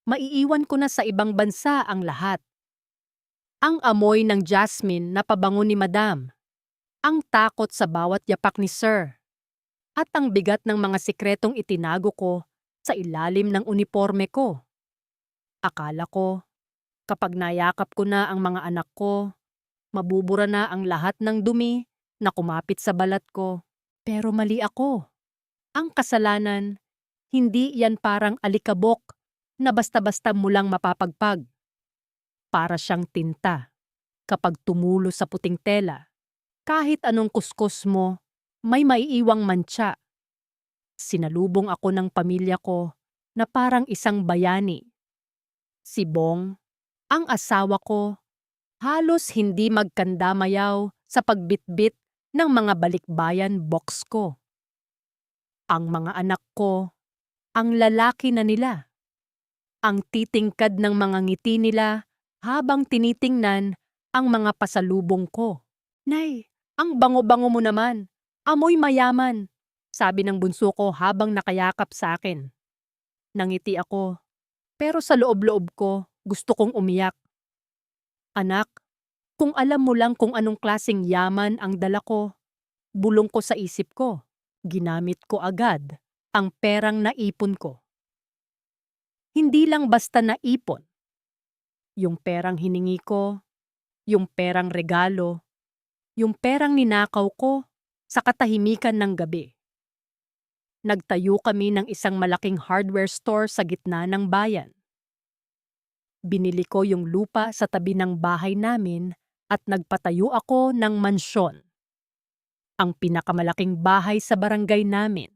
maiiwan ko na sa ibang bansa ang lahat. Ang amoy ng jasmine na pabango ni madam, ang takot sa bawat yapak ni sir, at ang bigat ng mga sikretong itinago ko sa ilalim ng uniforme ko. Akala ko, kapag nayakap ko na ang mga anak ko, mabubura na ang lahat ng dumi na kumapit sa balat ko. Pero mali ako. Ang kasalanan, hindi yan parang alikabok na basta-basta mo lang mapapagpag. Para siyang tinta. Kapag tumulo sa puting tela, kahit anong kuskus mo, may maiiwang mantsa. Sinalubong ako ng pamilya ko na parang isang bayani. Si Bong, ang asawa ko, halos hindi magkandamayaw sa pagbitbit ng mga balikbayan box ko. Ang mga anak ko, ang lalaki na nila. Ang titingkad ng mga ngiti nila habang tinitingnan ang mga pasalubong ko. Nay, ang bango-bango mo naman. Amoy mayaman, sabi ng bunso ko habang nakayakap sa akin. Nangiti ako, pero sa loob-loob ko gusto kong umiyak. Anak, kung alam mo lang kung anong klaseng yaman ang dala ko, bulong ko sa isip ko. Ginamit ko agad ang perang naipon ko. Hindi lang basta naipon. Yung perang hiningi ko, yung perang regalo, yung perang ninakaw ko sa katahimikan ng gabi. Nagtayo kami ng isang malaking hardware store sa gitna ng bayan. Binili ko yung lupa sa tabi ng bahay namin at nagpatayo ako ng mansyon. Ang pinakamalaking bahay sa barangay namin.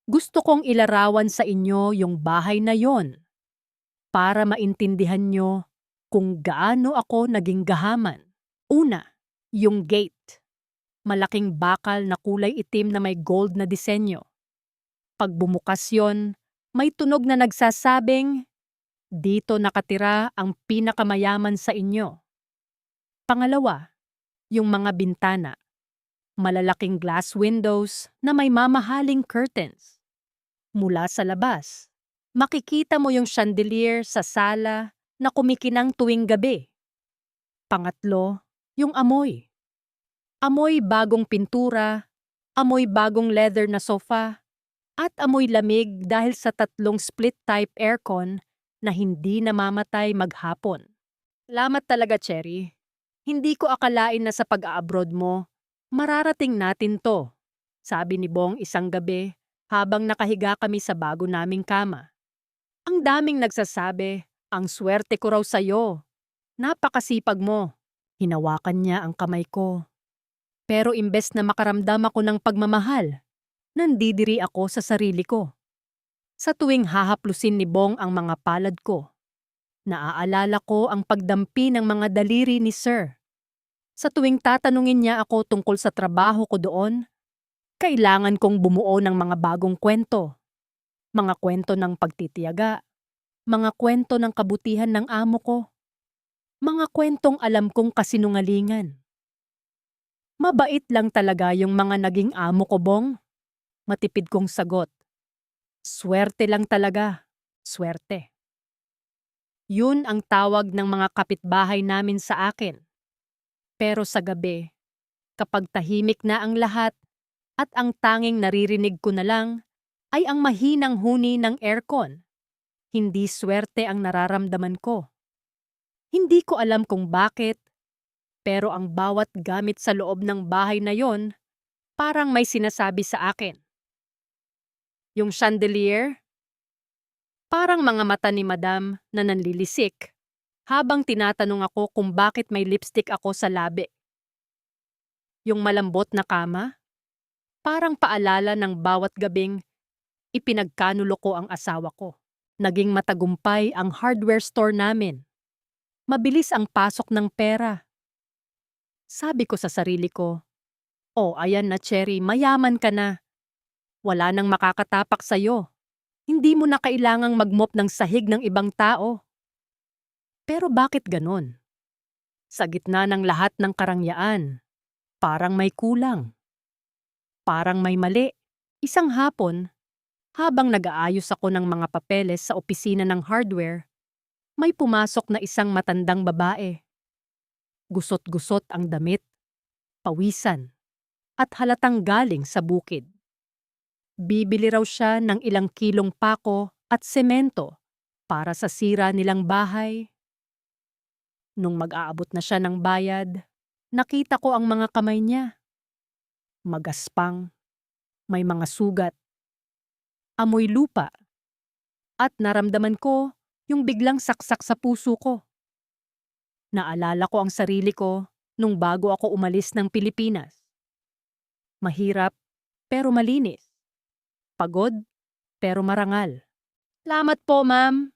Gusto kong ilarawan sa inyo yung bahay na yon para maintindihan nyo kung gaano ako naging gahaman. Una, yung gate. Malaking bakal na kulay itim na may gold na disenyo. Pag bumukas yon, may tunog na nagsasabing, "Dito nakatira ang pinakamayaman sa inyo." Pangalawa, yung mga bintana. Malalaking glass windows na may mamahaling curtains. Mula sa labas, makikita mo yung chandelier sa sala na kumikinang tuwing gabi. Pangatlo, yung amoy. Amoy bagong pintura, amoy bagong leather na sofa, at amoy lamig dahil sa 3 split-type aircon na hindi namamatay maghapon. Salamat talaga, Cherry. Hindi ko akalain na sa pag-a-abroad mo, mararating natin to, sabi ni Bong isang gabi habang nakahiga kami sa bago naming kama. Ang daming nagsasabi, ang swerte ko raw sa'yo. Napakasipag mo. Hinawakan niya ang kamay ko. Pero imbes na makaramdam ako ng pagmamahal, nandidiri ako sa sarili ko. Sa tuwing hahaplusin ni Bong ang mga palad ko, naaalala ko ang pagdampi ng mga daliri ni Sir. Sa tuwing tatanungin niya ako tungkol sa trabaho ko doon, kailangan kong bumuo ng mga bagong kwento. Mga kwento ng pagtitiyaga, mga kwento ng kabutihan ng amo ko, mga kwentong alam kong kasinungalingan. Mabait lang talaga yung mga naging amo ko, Bong. Matipid kong sagot. Swerte lang talaga. Swerte. Yun ang tawag ng mga kapitbahay namin sa akin. Pero sa gabi, kapag tahimik na ang lahat at ang tanging naririnig ko na lang ay ang mahinang huni ng aircon, hindi swerte ang nararamdaman ko. Hindi ko alam kung bakit, pero ang bawat gamit sa loob ng bahay na yon parang may sinasabi sa akin. Yung chandelier, parang mga mata ni Madam na nanlilisik habang tinatanong ako kung bakit may lipstick ako sa labi. Yung malambot na kama, parang paalala ng bawat gabing ipinagkanulo ko ang asawa ko. Naging matagumpay ang hardware store namin. Mabilis ang pasok ng pera. Sabi ko sa sarili ko, "Oh, ayan na Cherry, mayaman ka na. Wala nang makakatapak sa'yo. Hindi mo na kailangang magmop ng sahig ng ibang tao." Pero bakit ganon? Sa gitna ng lahat ng karangyaan, parang may kulang. Parang may mali. Isang hapon, habang nag-aayos ako ng mga papeles sa opisina ng hardware, may pumasok na isang matandang babae. Gusot-gusot ang damit, pawisan, at halatang galing sa bukid. Bibili raw siya ng ilang kilong pako at semento para sa sira nilang bahay. Nung mag-aabot na siya ng bayad, nakita ko ang mga kamay niya. Magaspang, may mga sugat, amoy lupa, at naramdaman ko yung biglang saksak sa puso ko. Naalala ko ang sarili ko nung bago ako umalis ng Pilipinas. Mahirap pero malinis. Pagod pero marangal. "Salamat po, ma'am,"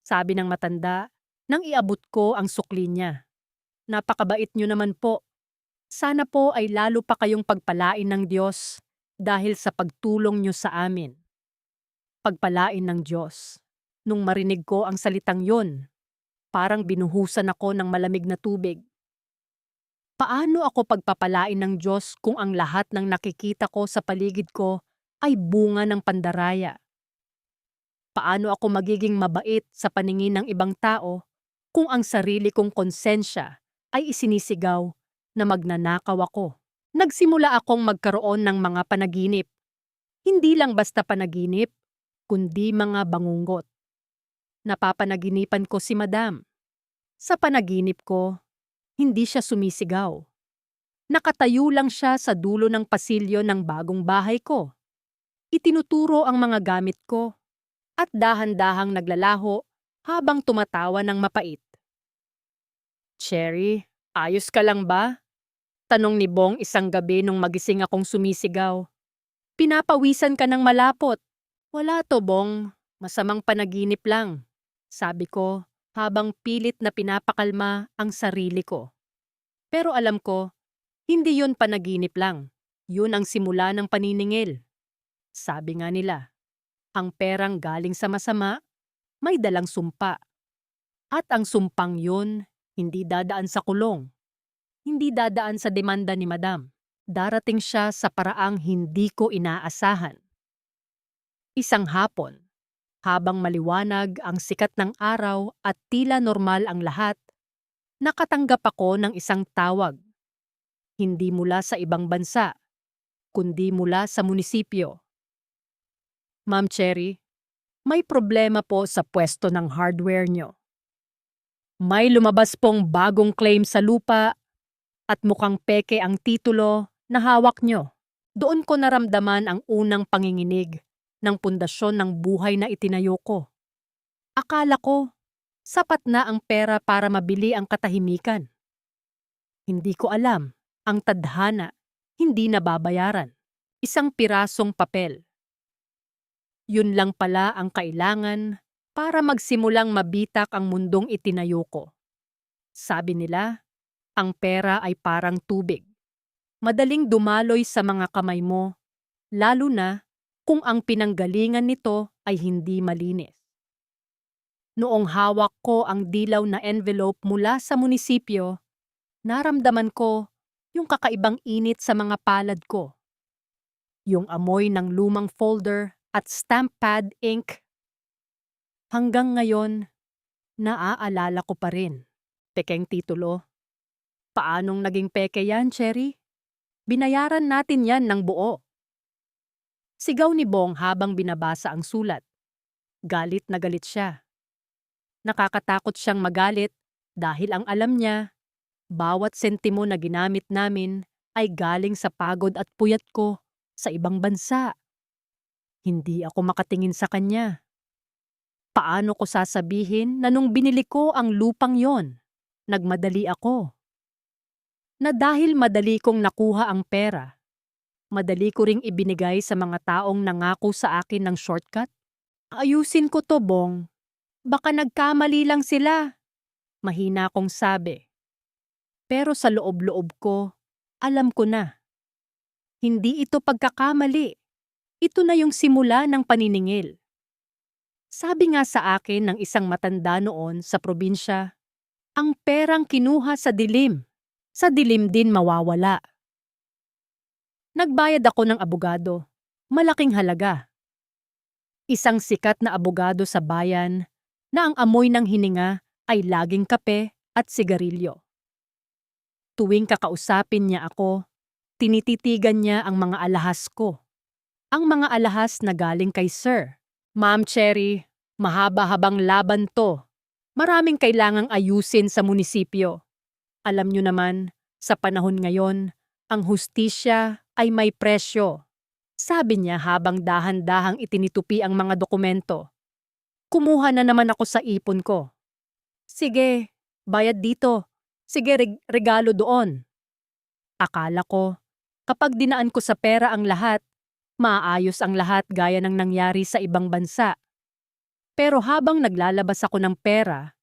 sabi ng matanda nang iabot ko ang sukli niya. "Napakabait niyo naman po. Sana po ay lalo pa kayong pagpalain ng Diyos dahil sa pagtulong niyo sa amin." Pagpalain ng Diyos. Nung marinig ko ang salitang yun, parang binuhusan ako ng malamig na tubig. Paano ako pagpapalain ng Diyos kung ang lahat ng nakikita ko sa paligid ko ay bunga ng pandaraya? Paano ako magiging mabait sa paningin ng ibang tao kung ang sarili kong konsensya ay isinisigaw na magnanakaw ako? Nagsimula akong magkaroon ng mga panaginip. Hindi lang basta panaginip, kundi mga bangungot. Napapanaginipan ko si Madam. Sa panaginip ko, hindi siya sumisigaw. Nakatayo lang siya sa dulo ng pasilyo ng bagong bahay ko. Itinuturo ang mga gamit ko at dahan-dahang naglalaho habang tumatawa ng mapait. "Cherry, ayos ka lang ba?" Tanong ni Bong isang gabi nung magising akong sumisigaw. "Pinapawisan ka ng malapot." "Wala to, Bong. Masamang panaginip lang," sabi ko habang pilit na pinapakalma ang sarili ko. Pero alam ko, hindi yun panaginip lang. Yun ang simula ng paniningil. Sabi nga nila, ang perang galing sa masama, may dalang sumpa. At ang sumpang yun, hindi dadaan sa kulong. Hindi dadaan sa demanda ni Madam. Darating siya sa paraang hindi ko inaasahan. Isang hapon, habang maliwanag ang sikat ng araw at tila normal ang lahat, nakatanggap ako ng isang tawag. Hindi mula sa ibang bansa, kundi mula sa munisipyo. "Ma'am Cherry, may problema po sa pwesto ng hardware nyo. May lumabas pong bagong claim sa lupa at mukhang peke ang titulo na hawak nyo." Doon ko naramdaman ang unang panginginig ng pundasyon ng buhay na itinayo ko. Akala ko, sapat na ang pera para mabili ang katahimikan. Hindi ko alam, ang tadhana, hindi nababayaran. Isang pirasong papel. Yun lang pala ang kailangan para magsimulang mabitak ang mundong itinayo ko. Sabi nila, ang pera ay parang tubig. Madaling dumaloy sa mga kamay mo, lalo na kung ang pinanggalingan nito ay hindi malinis. Noong hawak ko ang dilaw na envelope mula sa munisipyo, naramdaman ko yung kakaibang init sa mga palad ko. Yung amoy ng lumang folder at stamp pad ink. Hanggang ngayon, naaalala ko pa rin. Pekeng titulo. Paanong naging peke yan, Cherry? Binayaran natin yan ng buo. Sigaw ni Bong habang binabasa ang sulat. Galit na galit siya. Nakakatakot siyang magalit dahil ang alam niya, bawat sentimo na ginamit namin ay galing sa pagod at puyat ko sa ibang bansa. Hindi ako makatingin sa kanya. Paano ko sasabihin na nung binili ko ang lupang yon, nagmadali ako? Na dahil madali kong nakuha ang pera, madali ko ring ibinigay sa mga taong nangako sa akin ng shortcut? Ayusin ko to, Bong. Baka nagkamali lang sila. Mahina kong sabi. Pero sa loob-loob ko, alam ko na. Hindi ito pagkakamali. Ito na yung simula ng paniningil. Sabi nga sa akin ng isang matanda noon sa probinsya, ang perang kinuha sa dilim din mawawala. Nagbayad ako ng abogado. Malaking halaga. Isang sikat na abogado sa bayan na ang amoy ng hininga ay laging kape at sigarilyo. Tuwing kakausapin niya ako, tinititigan niya ang mga alahas ko. Ang mga alahas na galing kay Sir. Ma'am Cherry, mahaba-habang laban to. Maraming kailangang ayusin sa munisipyo. Alam niyo naman, sa panahon ngayon, ang hustisya ay may presyo. Sabi niya habang dahan-dahang itinitupi ang mga dokumento. Kumuha na naman ako sa ipon ko. Sige, bayad dito. Sige, regalo doon. Akala ko, kapag dinaan ko sa pera ang lahat, maayos ang lahat gaya ng nangyari sa ibang bansa. Pero habang naglalabas ako ng pera,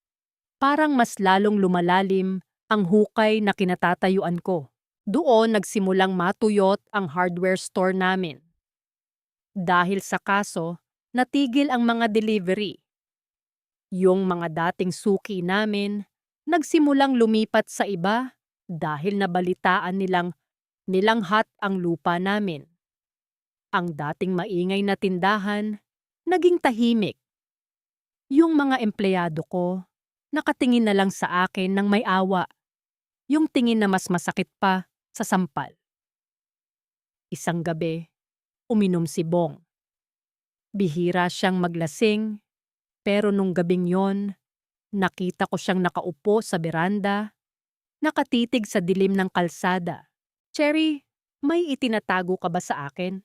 parang mas lalong lumalalim ang hukay na kinatatayuan ko. Doon nagsimulang matuyot ang hardware store namin. Dahil sa kaso, natigil ang mga delivery. Yung mga dating suki namin, nagsimulang lumipat sa iba dahil nabalitaan nilang nilanghat ang lupa namin. Ang dating maingay na tindahan, naging tahimik. Yung mga empleyado ko, nakatingin na lang sa akin ng may awa. Yung tingin na mas masakit pa sa sampal. Isang gabi, uminom si Bong. Bihira siyang maglasing, pero nung gabing yon, nakita ko siyang nakaupo sa beranda, nakatitig sa dilim ng kalsada. Cherry, may itinatago ka ba sa akin?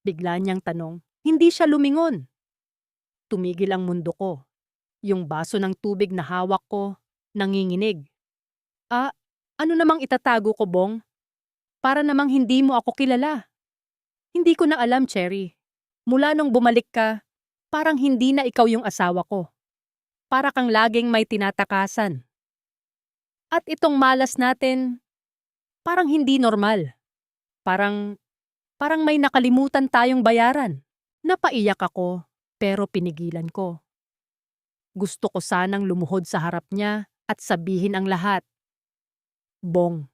Bigla niyang tanong. Hindi siya lumingon. Tumigil ang mundo ko. Yung baso ng tubig na hawak ko, nanginginig. Ano namang itatago ko, Bong? Para namang hindi mo ako kilala. Hindi ko na alam, Cherry. Mula nung bumalik ka, parang hindi na ikaw yung asawa ko. Para kang laging may tinatakasan. At itong malas natin, parang hindi normal. Parang may nakalimutan tayong bayaran. Napaiyak ako, pero pinigilan ko. Gusto ko sanang lumuhod sa harap niya at sabihin ang lahat. Bong,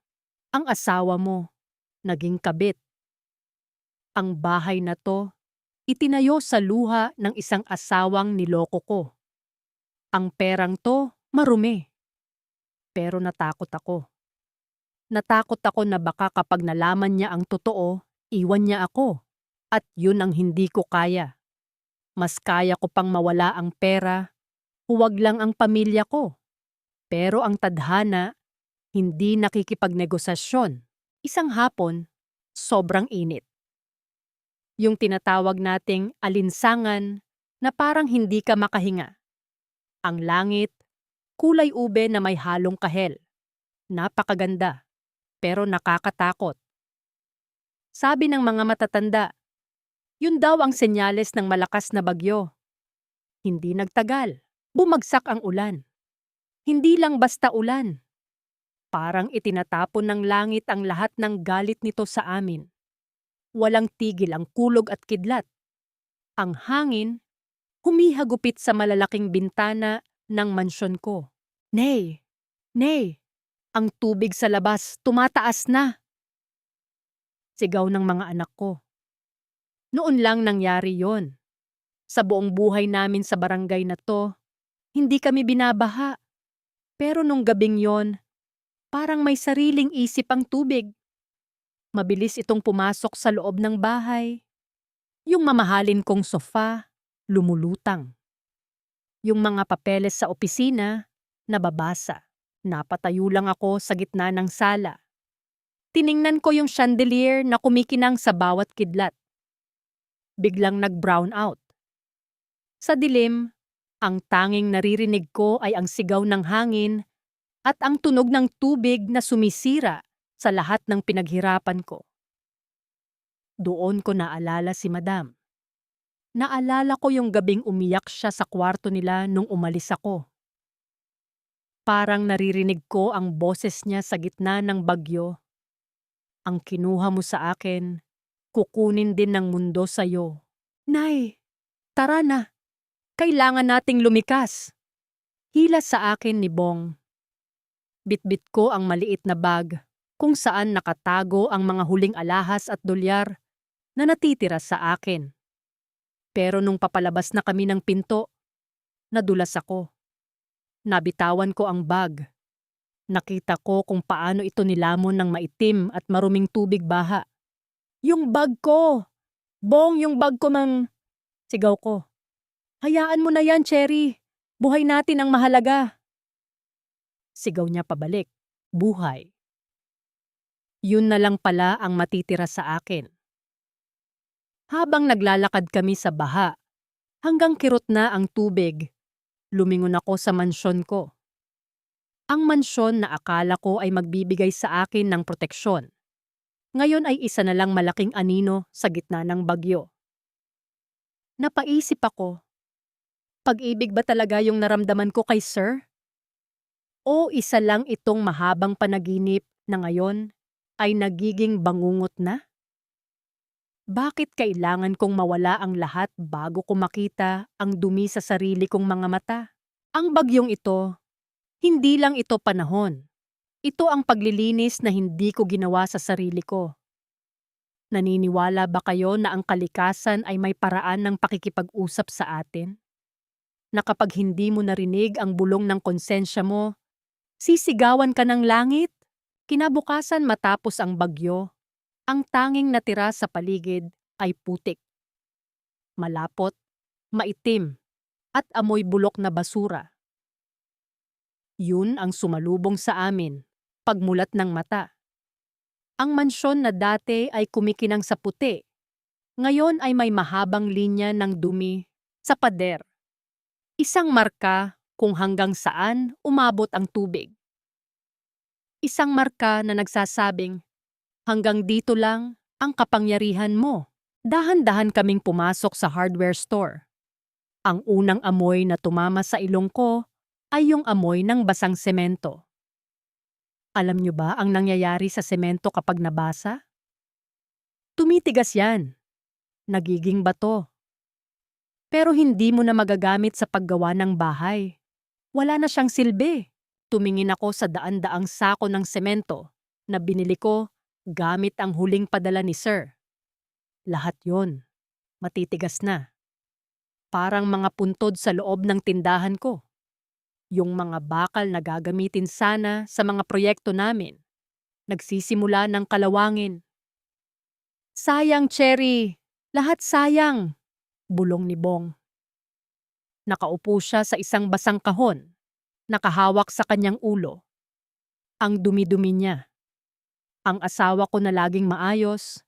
ang asawa mo, naging kabit. Ang bahay na to, itinayo sa luha ng isang asawang niloko ko. Ang perang to, marumi. Pero natakot ako. Natakot ako na baka kapag nalaman niya ang totoo, iwan niya ako. At yun ang hindi ko kaya. Mas kaya ko pang mawala ang pera, huwag lang ang pamilya ko. Pero ang tadhana, hindi nakikipagnegosasyon. Isang hapon, sobrang init. Yung tinatawag nating alinsangan na parang hindi ka makahinga. Ang langit, kulay ube na may halong kahel. Napakaganda, pero nakakatakot. Sabi ng mga matatanda, yun daw ang senyales ng malakas na bagyo. Hindi nagtagal, bumagsak ang ulan. Hindi lang basta ulan. Parang itinatapon ng langit ang lahat ng galit nito sa amin. Walang tigil ang kulog at kidlat. Ang hangin, humihagupit sa malalaking bintana ng mansyon ko. Nay! Nay! Ang tubig sa labas, tumataas na! Sigaw ng mga anak ko. Noon lang nangyari yon. Sa buong buhay namin sa barangay na to, hindi kami binabaha. Pero nung gabing yon, parang may sariling isip ang tubig. Mabilis itong pumasok sa loob ng bahay. Yung mamahalin kong sofa, lumulutang. Yung mga papeles sa opisina, nababasa. Napatayo lang ako sa gitna ng sala. Tiningnan ko yung chandelier na kumikinang sa bawat kidlat. Biglang nag-brown out. Sa dilim, ang tanging naririnig ko ay ang sigaw ng hangin at ang tunog ng tubig na sumisira sa lahat ng pinaghirapan ko. Doon ko naalala si Madam. Naalala ko yung gabing umiyak siya sa kwarto nila nung umalis ako. Parang naririnig ko ang boses niya sa gitna ng bagyo. Ang kinuha mo sa akin, kukunin din ng mundo sa'yo. Nay, tara na. Kailangan nating lumikas. Hila sa akin ni Bong. Bitbit ko ang maliit na bag kung saan nakatago ang mga huling alahas at dolyar na natitira sa akin. Pero nung papalabas na kami ng pinto, nadulas ako. Nabitawan ko ang bag. Nakita ko kung paano ito nilamon ng maitim at maruming tubig baha. Yung bag ko! Bong, yung bag ko mang... Sigaw ko. Hayaan mo na yan, Cherry. Buhay natin ang mahalaga. Sigaw niya pabalik. Buhay. Yun na lang pala ang matitira sa akin. Habang naglalakad kami sa baha, hanggang kirot na ang tubig, lumingon ako sa mansyon ko. Ang mansyon na akala ko ay magbibigay sa akin ng proteksyon. Ngayon ay isa na lang malaking anino sa gitna ng bagyo. Napaisip ako, pag-ibig ba talaga yung naramdaman ko kay Sir? O isa lang itong mahabang panaginip na ngayon ay nagiging bangungot na? Bakit kailangan kong mawala ang lahat bago ko makita ang dumi sa sarili kong mga mata? Ang bagyong ito, hindi lang ito panahon. Ito ang paglilinis na hindi ko ginawa sa sarili ko. Naniniwala ba kayo na ang kalikasan ay may paraan ng pakikipag-usap sa atin? Na kapag hindi mo narinig ang bulong ng konsensya mo, sisigawan ka ng langit? Kinabukasan matapos ang bagyo, ang tanging natira sa paligid ay putik. Malapot, maitim, at amoy bulok na basura. Yun ang sumalubong sa amin, pagmulat ng mata. Ang mansyon na dati ay kumikinang sa puti, ngayon ay may mahabang linya ng dumi sa pader. Isang marka kung hanggang saan umabot ang tubig. Isang marka na nagsasabing, hanggang dito lang ang kapangyarihan mo. Dahan-dahan kaming pumasok sa hardware store. Ang unang amoy na tumama sa ilong ko ay yung amoy ng basang semento. Alam niyo ba ang nangyayari sa semento kapag nabasa? Tumitigas yan. Nagiging bato. Pero hindi mo na magagamit sa paggawa ng bahay. Wala na siyang silbi. Tumingin ako sa daan-daang sako ng semento na binili ko gamit ang huling padala ni Sir. Lahat yon, matitigas na. Parang mga puntod sa loob ng tindahan ko. Yung mga bakal na gagamitin sana sa mga proyekto namin, nagsisimula ng kalawangin. Sayang, Cherry! Lahat sayang! Bulong ni Bong. Nakaupo siya sa isang basang kahon, nakahawak sa kanyang ulo. Ang dumi-dumi niya. Ang asawa ko na laging maayos,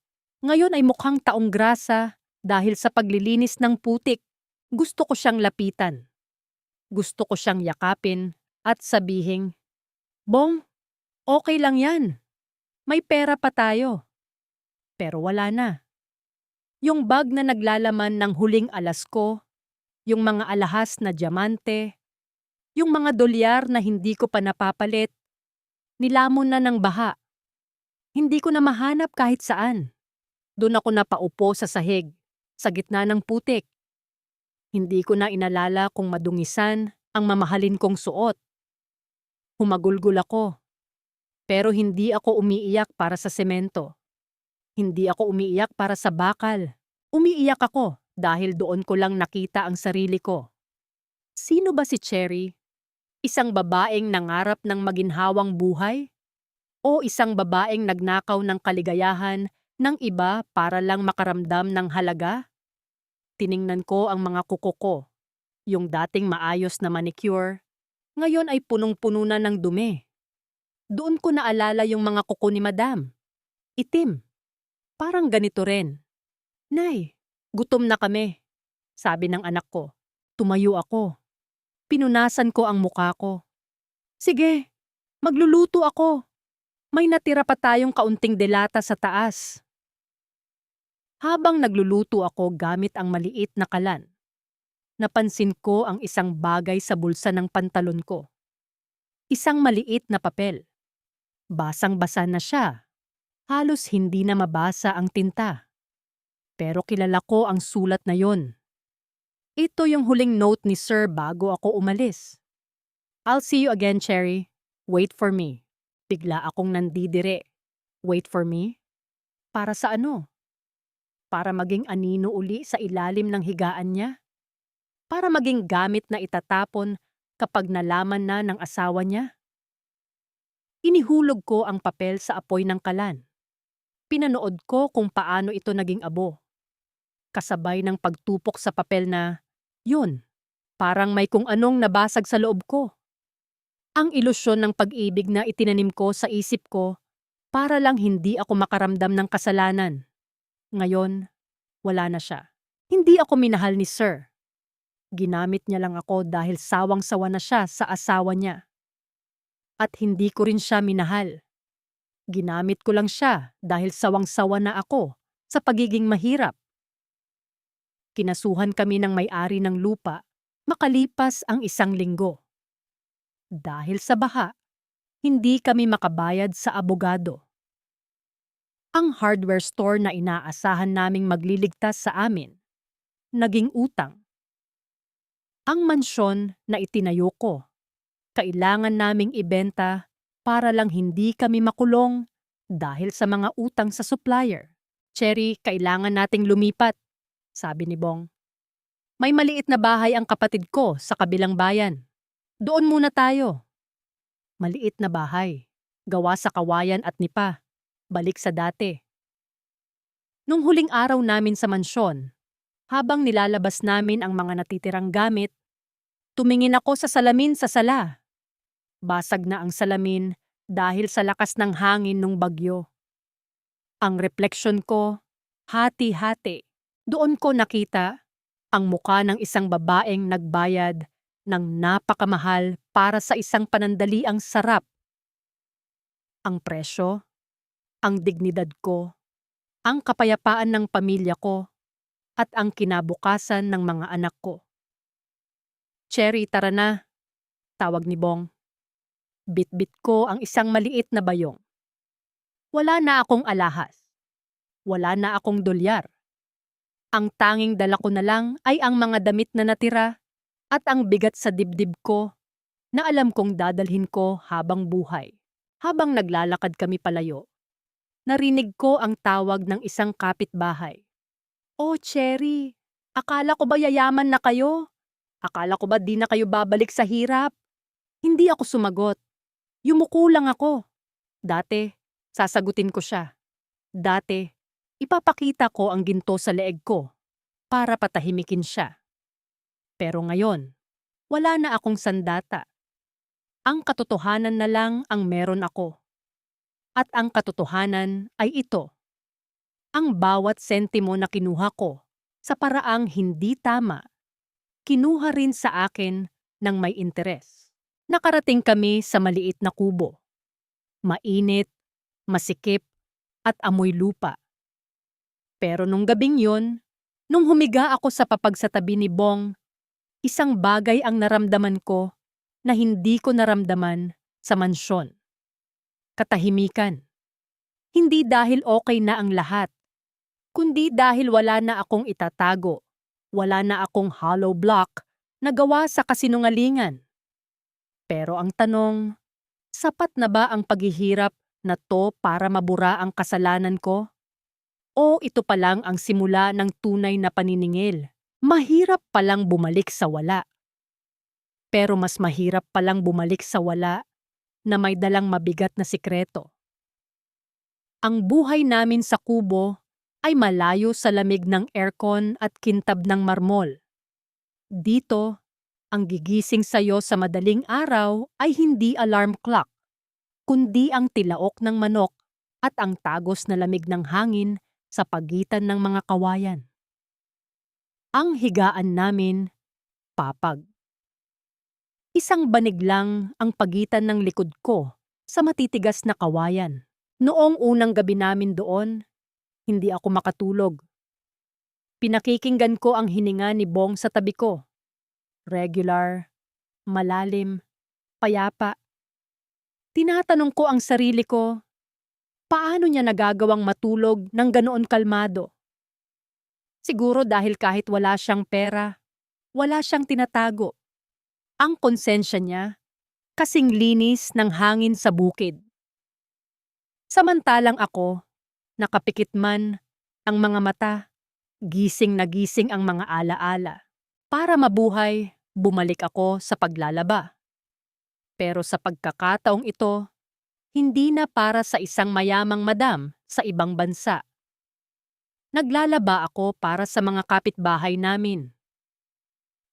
ngayon ay mukhang taong grasa dahil sa paglilinis ng putik. Gusto ko siyang lapitan. Gusto ko siyang yakapin at sabihing, Bong, okay lang yan. May pera pa tayo. Pero wala na. Yung bag na naglalaman ng huling alas ko, yung mga alahas na diamante, yung mga dolyar na hindi ko pa napapalit, nilamon na ng baha. Hindi ko na mahanap kahit saan. Doon ako napaupo sa sahig, sa gitna ng putik. Hindi ko na inalala kung madungisan ang mamahalin kong suot. Humagulgol ako. Pero hindi ako umiiyak para sa semento. Hindi ako umiiyak para sa bakal. Umiiyak ako dahil doon ko lang nakita ang sarili ko. Sino ba si Cherry? Isang babaeng nangarap ng maginhawang buhay? O isang babaeng nagnakaw ng kaligayahan ng iba para lang makaramdam ng halaga? Tiningnan ko ang mga kuko ko. Yung dating maayos na manicure, ngayon ay punong-puno na ng dumi. Doon ko naalala yung mga kuko ni Madam. Itim. Parang ganito rin. Nay, gutom na kami, sabi ng anak ko. Tumayo ako. Pinunasan ko ang muka ko. Sige, magluluto ako. May natira pa tayong kaunting delata sa taas. Habang nagluluto ako gamit ang maliit na kalan, napansin ko ang isang bagay sa bulsa ng pantalon ko. Isang maliit na papel. Basang-basa na siya. Halos hindi na mabasa ang tinta. Pero kilala ko ang sulat na yon. Ito yung huling note ni Sir bago ako umalis. I'll see you again, Cherry. Wait for me. Bigla akong nandidire. Wait for me? Para sa ano? Para maging anino uli sa ilalim ng higaan niya? Para maging gamit na itatapon kapag nalaman na ng asawa niya? Inihulog ko ang papel sa apoy ng kalan. Pinanood ko kung paano ito naging abo. Kasabay ng pagtupok sa papel na, yun, parang may kung anong nabasag sa loob ko. Ang ilusyon ng pag-ibig na itinanim ko sa isip ko para lang hindi ako makaramdam ng kasalanan. Ngayon, wala na siya. Hindi ako minahal ni Sir. Ginamit niya lang ako dahil sawang-sawa na siya sa asawa niya. At hindi ko rin siya minahal. Ginamit ko lang siya dahil sawang-sawa na ako sa pagiging mahirap. Kinasuhan kami ng may-ari ng lupa makalipas ang 1 linggo. Dahil sa baha, hindi kami makabayad sa abogado. Ang hardware store na inaasahan naming magliligtas sa amin, naging utang. Ang mansyon na itinayo ko, kailangan naming ibenta para lang hindi kami makulong dahil sa mga utang sa supplier. Cherry, kailangan nating lumipat, sabi ni Bong. May maliit na bahay ang kapatid ko sa kabilang bayan. Doon muna tayo. Maliit na bahay, gawa sa kawayan at nipa, balik sa dati. Nung huling araw namin sa mansyon, habang nilalabas namin ang mga natitirang gamit, tumingin ako sa salamin sa sala. Basag na ang salamin dahil sa lakas ng hangin nung bagyo. Ang refleksyon ko, hati-hati. Doon ko nakita ang muka ng isang babaeng nagbayad ng napakamahal para sa isang panandaliang sarap. Ang presyo, ang dignidad ko, ang kapayapaan ng pamilya ko, at ang kinabukasan ng mga anak ko. Cherry, tara na, tawag ni Bong. Bit-bit ko ang isang maliit na bayong. Wala na akong alahas. Wala na akong dolyar. Ang tanging dala ko na lang ay ang mga damit na natira at ang bigat sa dibdib ko na alam kong dadalhin ko habang buhay. Habang naglalakad kami palayo, narinig ko ang tawag ng isang kapitbahay. Oh, Cherry, akala ko ba yayaman na kayo? Akala ko ba di na kayo babalik sa hirap? Hindi ako sumagot. Yumuko lang ako. Dati, sasagutin ko siya. Dati, ipapakita ko ang ginto sa leeg ko para patahimikin siya. Pero ngayon, wala na akong sandata. Ang katotohanan na lang ang meron ako. At ang katotohanan ay ito. Ang bawat sentimo na kinuha ko sa paraang hindi tama, kinuha rin sa akin ng may interes. Nakarating kami sa maliit na kubo. Mainit, masikip, at amoy lupa. Pero nung gabing yun, nung humiga ako sa papag sa tabi ni Bong, isang bagay ang naramdaman ko na hindi ko naramdaman sa mansyon. Katahimikan. Hindi dahil okay na ang lahat, kundi dahil wala na akong itatago, wala na akong hollow block na gawa sa kasinungalingan. Pero ang tanong, sapat na ba ang paghihirap na to para mabura ang kasalanan ko? O ito pa lang ang simula ng tunay na paniningil. Mahirap palang bumalik sa wala. Pero mas mahirap palang bumalik sa wala na may dalang mabigat na sikreto. Ang buhay namin sa kubo ay malayo sa lamig ng aircon at kintab ng marmol. Dito, ang gigising sa'yo sa madaling araw ay hindi alarm clock, kundi ang tilaok ng manok at ang tagos na lamig ng hangin sa pagitan ng mga kawayan. Ang higaan namin, papag. Isang banig lang ang pagitan ng likod ko sa matitigas na kawayan. Noong unang gabi namin doon, hindi ako makatulog. Pinakikinggan ko ang hininga ni Bong sa tabi ko. Regular, malalim, payapa. Tinatanong ko ang sarili ko, paano niya nagagawang matulog ng ganoon kalmado? Siguro dahil kahit wala siyang pera, wala siyang tinatago. Ang konsensya niya, kasing linis ng hangin sa bukid. Samantalang ako, nakapikit man ang mga mata, gising na gising ang mga alaala. Para mabuhay, bumalik ako sa paglalaba. Pero sa pagkakataong ito, hindi na para sa isang mayamang madam sa ibang bansa. Naglalaba ako para sa mga kapitbahay namin.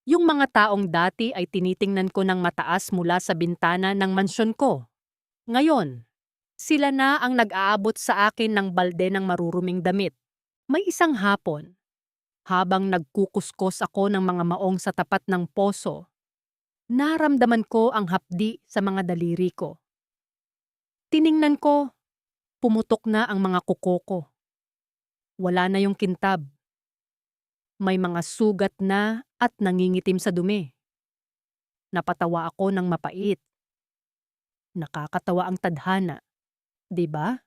Yung mga taong dati ay tinitingnan ko ng mataas mula sa bintana ng mansyon ko. Ngayon, sila na ang nag-aabot sa akin ng balde ng maruruming damit. May isang hapon, habang nagkukuskos ako ng mga maong sa tapat ng poso, naramdaman ko ang hapdi sa mga daliri ko. Tiningnan ko, pumutok na ang mga kuko ko. Wala na yung kintab. May mga sugat na at nangingitim sa dumi. Napatawa ako ng mapait. Nakakatawa ang tadhana, di ba?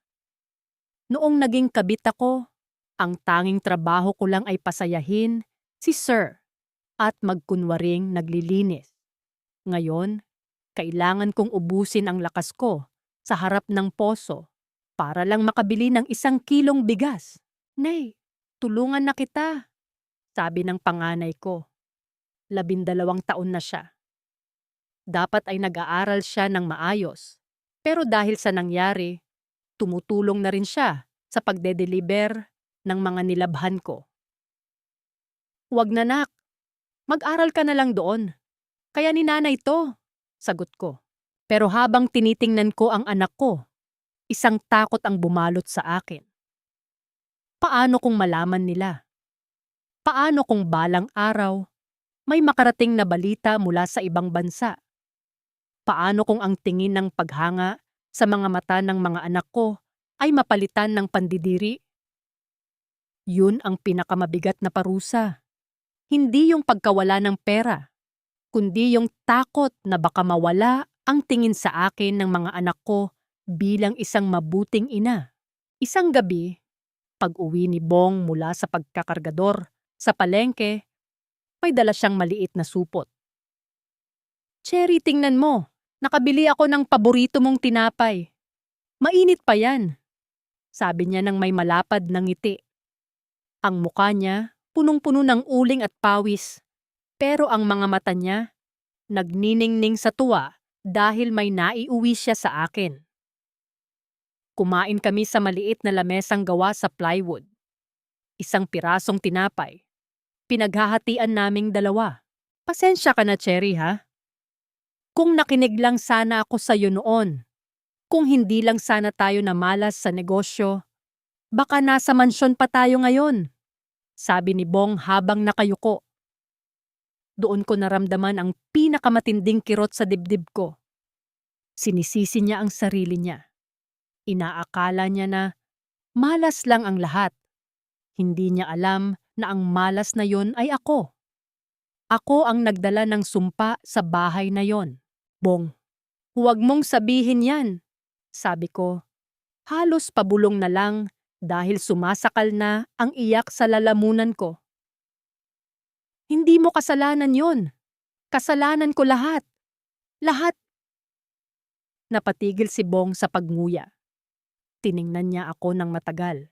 Noong naging kabit ako, ang tanging trabaho ko lang ay pasayahin si Sir at magkunwaring naglilinis. Ngayon, kailangan kong ubusin ang lakas ko sa harap ng poso para lang makabili ng 1 kilong bigas. Nay, tulungan na kita, sabi ng panganay ko. 12 taon na siya. Dapat ay nag-aaral siya ng maayos. Pero dahil sa nangyari, tumutulong na rin siya sa pagde-deliver ng mga nilabhan ko. Huwag na nak, mag-aral ka na lang doon. Kaya ni nanay to, sagot ko. Pero habang tinitingnan ko ang anak ko, isang takot ang bumalot sa akin. Paano kung malaman nila? Paano kung balang araw may makarating na balita mula sa ibang bansa? Paano kung ang tingin ng paghanga sa mga mata ng mga anak ko ay mapalitan ng pandidiri? Yun ang pinakamabigat na parusa. Hindi yung pagkawala ng pera, kundi yung takot na baka mawala ang tingin sa akin ng mga anak ko bilang isang mabuting ina. Isang gabi, pag-uwi ni Bong mula sa pagkakargador sa palengke, may dala siyang maliit na supot. Cherry, tingnan mo. Nakabili ako ng paborito mong tinapay. Mainit pa yan, sabi niya nang may malapad na ngiti. Ang mukha niya, punong-puno ng uling at pawis. Pero ang mga mata niya, nagniningning sa tuwa dahil may naiuwi siya sa akin. Kumain kami sa maliit na lamesang gawa sa plywood. 1 pirasong tinapay. Pinaghahatian naming 2. Pasensya ka na, Cherry, ha? Kung nakinig lang sana ako sa iyo noon, kung hindi lang sana tayo namalas sa negosyo, baka nasa mansyon pa tayo ngayon, sabi ni Bong habang nakayuko. Doon ko naramdaman ang pinakamatinding kirot sa dibdib ko. Sinisisi niya ang sarili niya. Inaakala niya na malas lang ang lahat. Hindi niya alam na ang malas na yon ay ako. Ako ang nagdala ng sumpa sa bahay na yon. Bong, huwag mong sabihin yan, sabi ko. Halos pabulong na lang dahil sumasakal na ang iyak sa lalamunan ko. Hindi mo kasalanan yon. Kasalanan ko lahat. Lahat. Napatigil si Bong sa pagnguya. Tiningnan niya ako ng matagal.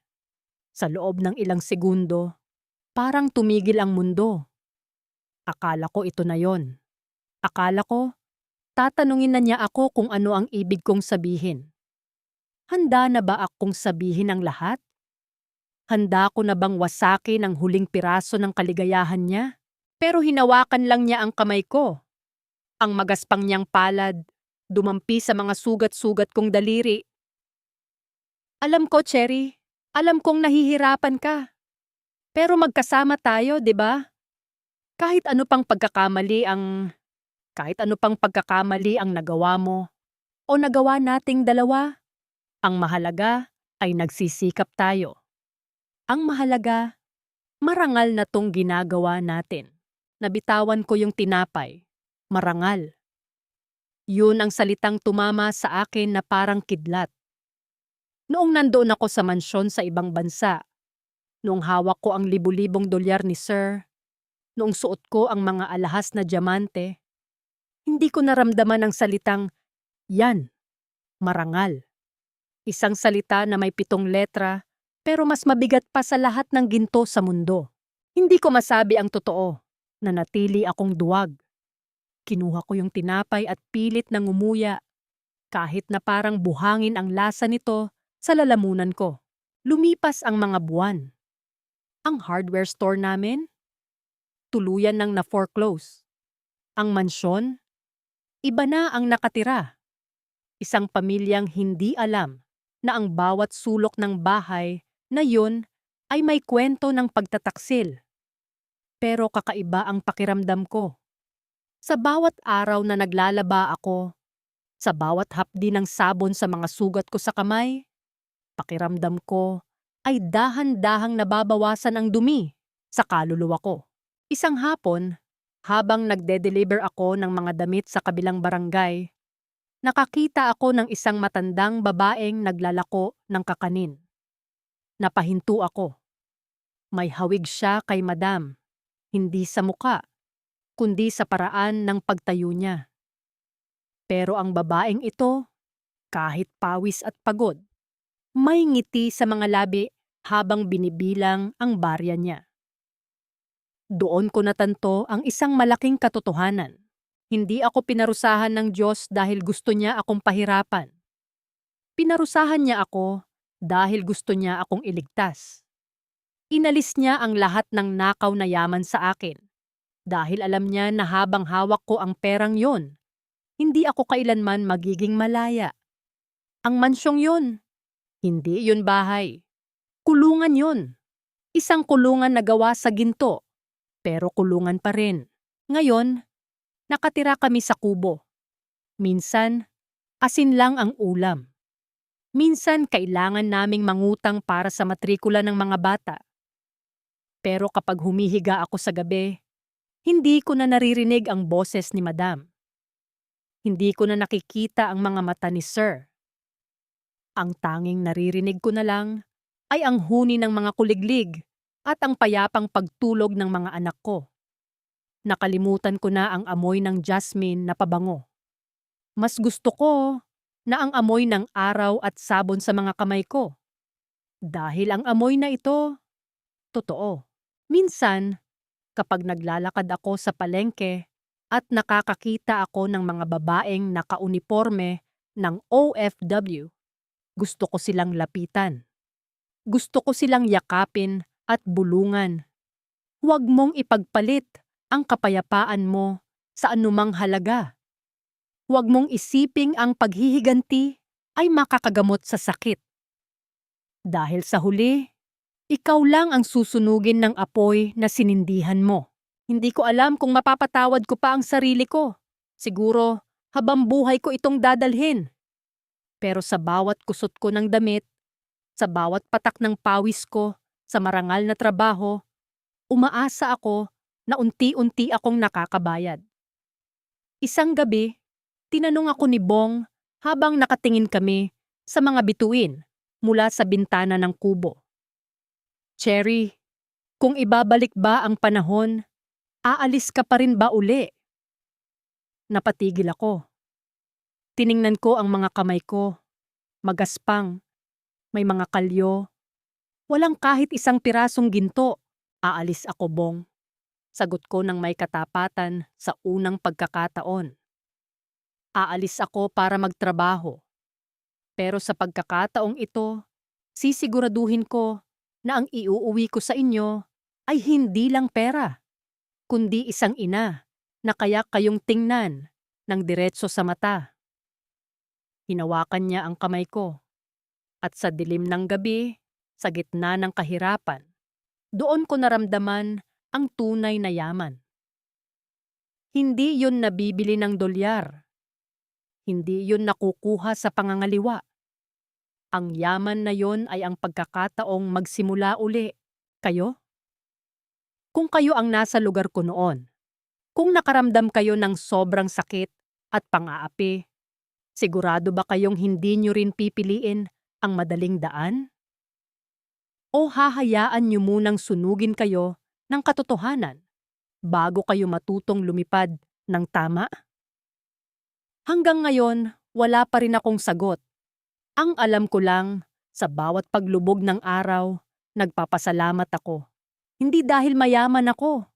Sa loob ng ilang segundo, parang tumigil ang mundo. Akala ko ito na yon. Akala ko, tatanungin na niya ako kung ano ang ibig kong sabihin. Handa na ba akong sabihin ang lahat? Handa ko na bang wasakin ang huling piraso ng kaligayahan niya? Pero hinawakan lang niya ang kamay ko. Ang magaspang niyang palad, dumampi sa mga sugat-sugat kong daliri. Alam ko, Cherry. Alam kong nahihirapan ka. Pero magkasama tayo, 'di ba? Kahit ano pang pagkakamali ang kahit ano pang pagkakamali ang nagawa mo o nagawa nating dalawa, ang mahalaga ay nagsisikap tayo. Ang mahalaga, marangal na tong ginagawa natin. Nabitawan ko yung tinapay. Marangal. Yun ang salitang tumama sa akin na parang kidlat. Noong nandoon ako sa mansyon sa ibang bansa, noong hawak ko ang libu-libong dolyar ni Sir, noong suot ko ang mga alahas na diamante, hindi ko naramdaman ang salitang, yan, marangal. Isang salita na may 7 letra, pero mas mabigat pa sa lahat ng ginto sa mundo. Hindi ko masabi ang totoo, nanatili akong duwag. Kinuha ko yung tinapay at pilit na ngumuya, kahit na parang buhangin ang lasa nito sa lalamunan ko. Lumipas ang mga buwan. Ang hardware store namin, tuluyan nang na-foreclose. Ang mansyon, iba na ang nakatira. Isang pamilyang hindi alam na ang bawat sulok ng bahay na yun ay may kwento ng pagtataksil. Pero kakaiba ang pakiramdam ko. Sa bawat araw na naglalaba ako, sa bawat hapdi ng sabon sa mga sugat ko sa kamay, pakiramdam ko ay dahan-dahang nababawasan ang dumi sa kaluluwa ko. Isang hapon, habang nagde-deliver ako ng mga damit sa kabilang barangay, nakakita ako ng isang matandang babaeng naglalako ng kakanin. Napahinto ako. May hawig siya kay Madam, hindi sa muka, kundi sa paraan ng pagtayo niya. Pero ang babaeng ito, kahit pawis at pagod, may ngiti sa mga labi habang binibilang ang barya niya. Doon ko natanto ang isang malaking katotohanan. Hindi ako pinarusahan ng Diyos dahil gusto niya akong pahirapan. Pinarusahan niya ako dahil gusto niya akong iligtas. Inalis niya ang lahat ng nakaw na yaman sa akin dahil alam niya na habang hawak ko ang perang yon, hindi ako kailanman magiging malaya. Ang mansyong yun, hindi yun bahay. Kulungan yun. Isang kulungan na gawa sa ginto, pero kulungan pa rin. Ngayon, nakatira kami sa kubo. Minsan, asin lang ang ulam. Minsan, kailangan naming mangutang para sa matrikula ng mga bata. Pero kapag humihiga ako sa gabi, hindi ko na naririnig ang boses ni Madam. Hindi ko na nakikita ang mga mata ni Sir. Ang tanging naririnig ko na lang ay ang huni ng mga kuliglig at ang payapang pagtulog ng mga anak ko. Nakalimutan ko na ang amoy ng jasmine na pabango. Mas gusto ko na ang amoy ng araw at sabon sa mga kamay ko. Dahil ang amoy na ito, totoo. Minsan, kapag naglalakad ako sa palengke at nakakakita ako ng mga babaeng nakauniporme ng OFW, gusto ko silang lapitan. Gusto ko silang yakapin at bulungan. Huwag mong ipagpalit ang kapayapaan mo sa anumang halaga. Huwag mong isiping ang paghihiganti ay makakagamot sa sakit. Dahil sa huli, ikaw lang ang susunugin ng apoy na sinindihan mo. Hindi ko alam kung mapapatawad ko pa ang sarili ko. Siguro, habang buhay ko itong dadalhin. Pero sa bawat kusot ko ng damit, sa bawat patak ng pawis ko, sa marangal na trabaho, umaasa ako na unti-unti akong nakakabayad. Isang gabi, tinanong ako ni Bong habang nakatingin kami sa mga bituin mula sa bintana ng kubo. Cherry, kung ibabalik ba ang panahon, aalis ka pa rin ba uli? Napatigil ako. Tiningnan ko ang mga kamay ko. Magaspang, may mga kalyo. Walang kahit isang pirasong ginto. Aalis ako, Bong. Sagot ko ng may katapatan sa unang pagkakataon. Aalis ako para magtrabaho. Pero sa pagkakataong ito, sisiguraduhin ko na ang iuuwi ko sa inyo ay hindi lang pera, kundi isang ina na kaya kayong tingnan ng diretso sa mata. Hinawakan niya ang kamay ko at sa dilim ng gabi, sa gitna ng kahirapan, doon ko naramdaman ang tunay na yaman. Hindi yun nabibili ng dolyar. Hindi yun nakukuha sa pangangaliwa. Ang yaman na yon ay ang pagkakataong magsimula uli. Kayo? Kung kayo ang nasa lugar ko noon, kung nakaramdam kayo ng sobrang sakit at pang-aapi, sigurado ba kayong hindi nyo rin pipiliin ang madaling daan? O hahayaan nyo munang sunugin kayo ng katotohanan bago kayo matutong lumipad ng tama? Hanggang ngayon, wala pa rin akong sagot. Ang alam ko lang, sa bawat paglubog ng araw, nagpapasalamat ako. Hindi dahil mayaman ako,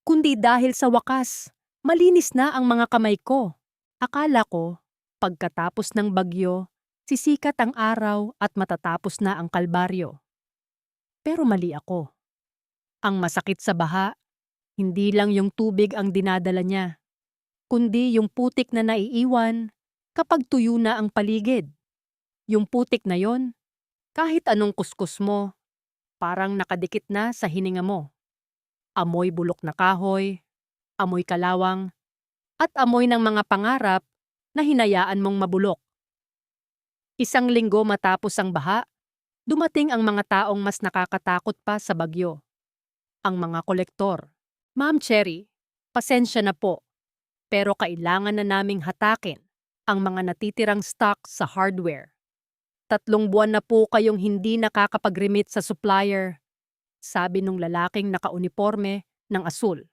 kundi dahil sa wakas, malinis na ang mga kamay ko. Akala ko, pagkatapos ng bagyo, sisikat ang araw at matatapos na ang kalbaryo. Pero mali ako. Ang masakit sa baha, hindi lang yung tubig ang dinadala niya, kundi yung putik na naiiwan kapag tuyo na ang paligid. Yung putik na yon, kahit anong kuskus mo, parang nakadikit na sa hininga mo. Amoy bulok na kahoy, amoy kalawang, at amoy ng mga pangarap na hinayaan mong mabulok. Isang linggo matapos ang baha, dumating ang mga taong mas nakakatakot pa sa bagyo. Ang mga kolektor. Ma'am Cherry, pasensya na po, pero kailangan na naming hatakin ang mga natitirang stock sa hardware. 3 buwan na po kayong hindi nakakapag-remit sa supplier, sabi nung lalaking nakauniforme ng asul.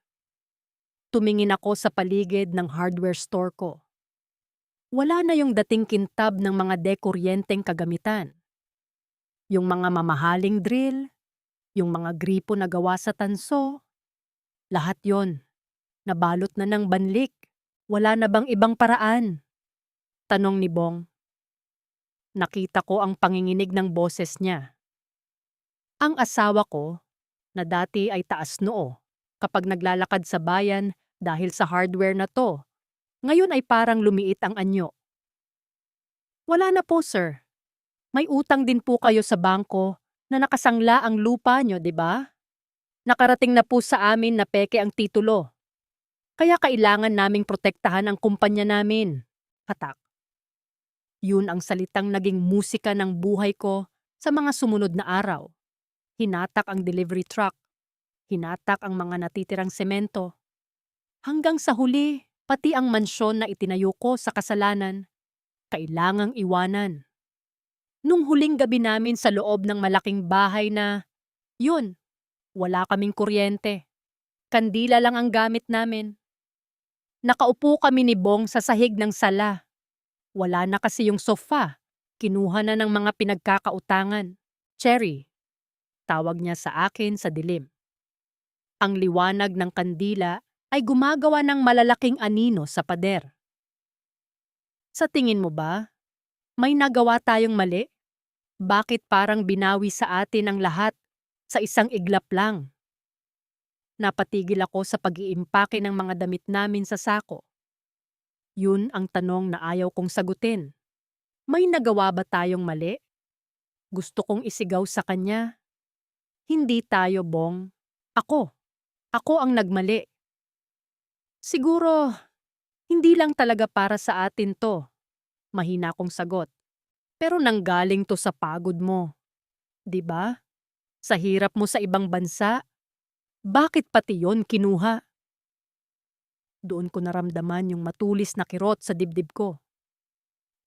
Tumingin ako sa paligid ng hardware store ko. Wala na yung dating kintab ng mga dekuryenteng kagamitan. Yung mga mamahaling drill, yung mga gripo na gawa sa tanso, lahat yon, nabalot na ng banlik. Wala na bang ibang paraan? Tanong ni Bong. Nakita ko ang panginginig ng boses niya. Ang asawa ko, na dati ay taas noo, kapag naglalakad sa bayan dahil sa hardware na to, ngayon ay parang lumiit ang anyo. Wala na po, sir. May utang din po kayo sa bangko na nakasangla ang lupa nyo, di ba? Nakarating na po sa amin na peke ang titulo. Kaya kailangan naming protektahan ang kumpanya namin. Hatak. Yun ang salitang naging musika ng buhay ko sa mga sumunod na araw. Hinatak ang delivery truck. Hinatak ang mga natitirang semento. Hanggang sa huli, pati ang mansyon na itinayo ko sa kasalanan, kailangang iwanan. Nung huling gabi namin sa loob ng malaking bahay na, yun, wala kaming kuryente. Kandila lang ang gamit namin. Nakaupo kami ni Bong sa sahig ng sala. Wala na kasi yung sofa. Kinuha na ng mga pinagkakautangan. Cherry, tawag niya sa akin sa dilim. Ang liwanag ng kandila ay gumagawa ng malalaking anino sa pader. Sa tingin mo ba, may nagawa tayong mali? Bakit parang binawi sa atin ang lahat sa isang iglap lang? Napatigil ako sa pag-iimpake ng mga damit namin sa sako. Yun ang tanong na ayaw kong sagutin. May nagawa ba tayong mali? Gusto kong isigaw sa kanya. Hindi tayo, Bong. Ako. Ako ang nagmali. Siguro, hindi lang talaga para sa atin to. Mahina kong sagot. Pero nanggaling to sa pagod mo. 'Di ba? Sa hirap mo sa ibang bansa, bakit pati yon kinuha? Doon ko naramdaman yung matulis na kirot sa dibdib ko.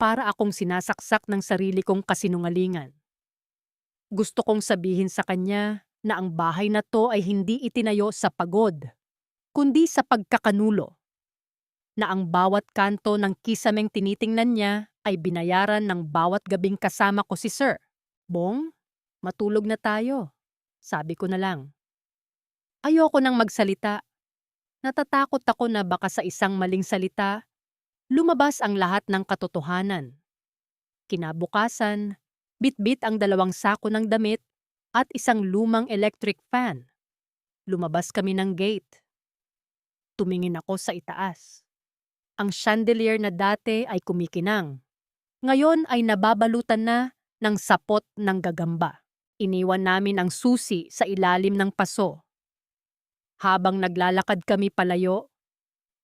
Para akong sinasaksak ng sarili kong kasinungalingan. Gusto kong sabihin sa kanya na ang bahay na to ay hindi itinayo sa pagod, kundi sa pagkakanulo. Na ang bawat kanto ng kisameng tinitingnan niya ay binayaran ng bawat gabing kasama ko si Sir. Bong, Matulog na tayo, sabi ko na lang. Ayoko nang magsalita. Natatakot ako na baka sa isang maling salita, lumabas ang lahat ng katotohanan. Kinabukasan, bitbit ang 2 sako ng damit at isang lumang electric fan. Lumabas kami ng gate. Tumingin ako sa itaas. Ang chandelier na dati ay kumikinang. Ngayon ay nababalutan na ng sapot ng gagamba. Iniwan namin ang susi sa ilalim ng paso. Habang naglalakad kami palayo,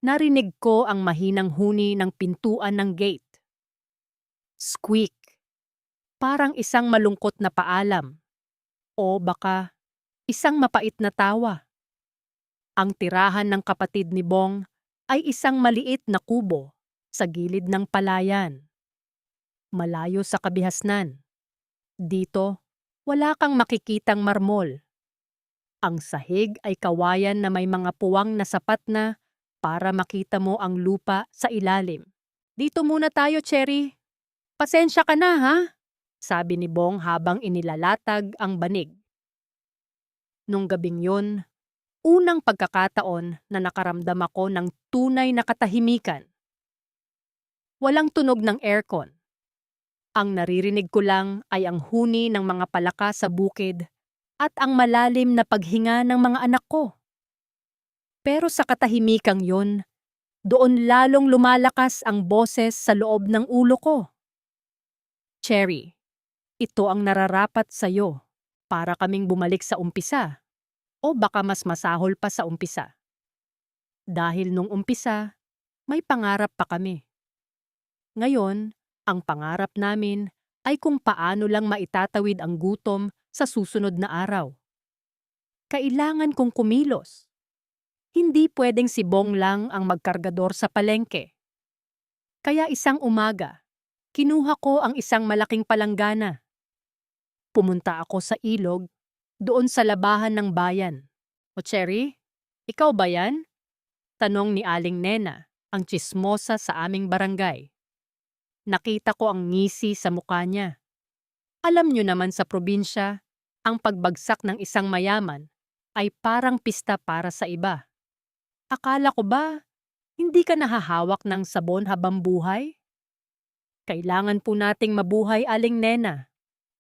narinig ko ang mahinang huni ng pintuan ng gate. Squeak. Parang isang malungkot na paalam. O baka isang mapait na tawa. Ang tirahan ng kapatid ni Bong ay isang maliit na kubo sa gilid ng palayan. Malayo sa kabihasnan. Dito, wala kang makikitang marmol. Ang sahig ay kawayan na may mga puwang na sapat na para makita mo ang lupa sa ilalim. Dito muna tayo, Cherry. Pasensya ka na, ha? Sabi ni Bong habang inilalatag ang banig. Nung gabing yun, unang pagkakataon na nakaramdam ako ng tunay na katahimikan. Walang tunog ng aircon. Ang naririnig ko lang ay ang huni ng mga palaka sa bukid at ang malalim na paghinga ng mga anak ko. Pero sa katahimikang yun, doon lalong lumalakas ang boses sa loob ng ulo ko. Cherry, ito ang nararapat sa'yo para kaming bumalik sa umpisa o baka mas masahol pa sa umpisa. Dahil nung umpisa, may pangarap pa kami. Ngayon, ang pangarap namin ay kung paano lang maitatawid ang gutom sa susunod na araw. Kailangan kong kumilos. Hindi pwedeng si Bong lang ang magkargador sa palengke. Kaya isang umaga, kinuha ko ang isang malaking palanggana. Pumunta ako sa ilog, doon sa labahan ng bayan. O Cherry, ikaw ba yan? Tanong ni Aling Nena, ang tsismosa sa aming barangay. Nakita ko ang ngisi sa mukha niya. Alam niyo naman sa probinsya, ang pagbagsak ng isang mayaman ay parang pista para sa iba. Akala ko ba, hindi ka nahahawak ng sabon habang buhay? Kailangan po nating mabuhay, Aling Nena.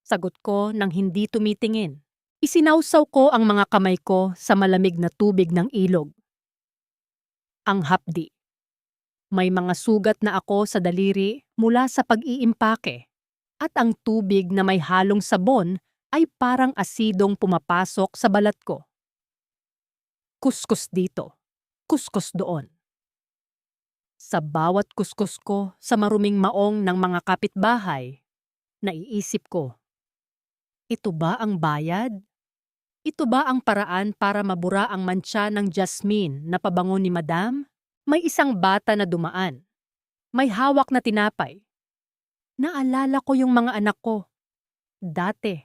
Sagot ko nang hindi tumitingin. Isinawsaw ko ang mga kamay ko sa malamig na tubig ng ilog. Ang hapdi. May mga sugat na ako sa daliri mula sa pag-iimpake at ang tubig na may halong sabon ay parang asidong pumapasok sa balat ko. Kuskus dito, kuskus doon. Sa bawat kuskus ko sa maruming maong ng mga kapitbahay, naiisip ko, ito ba ang bayad? Ito ba ang paraan para mabura ang mantsa ng jasmine na pabango ni Madam? May isang bata na dumaan. May hawak na tinapay. Naalala ko yung mga anak ko. Dati,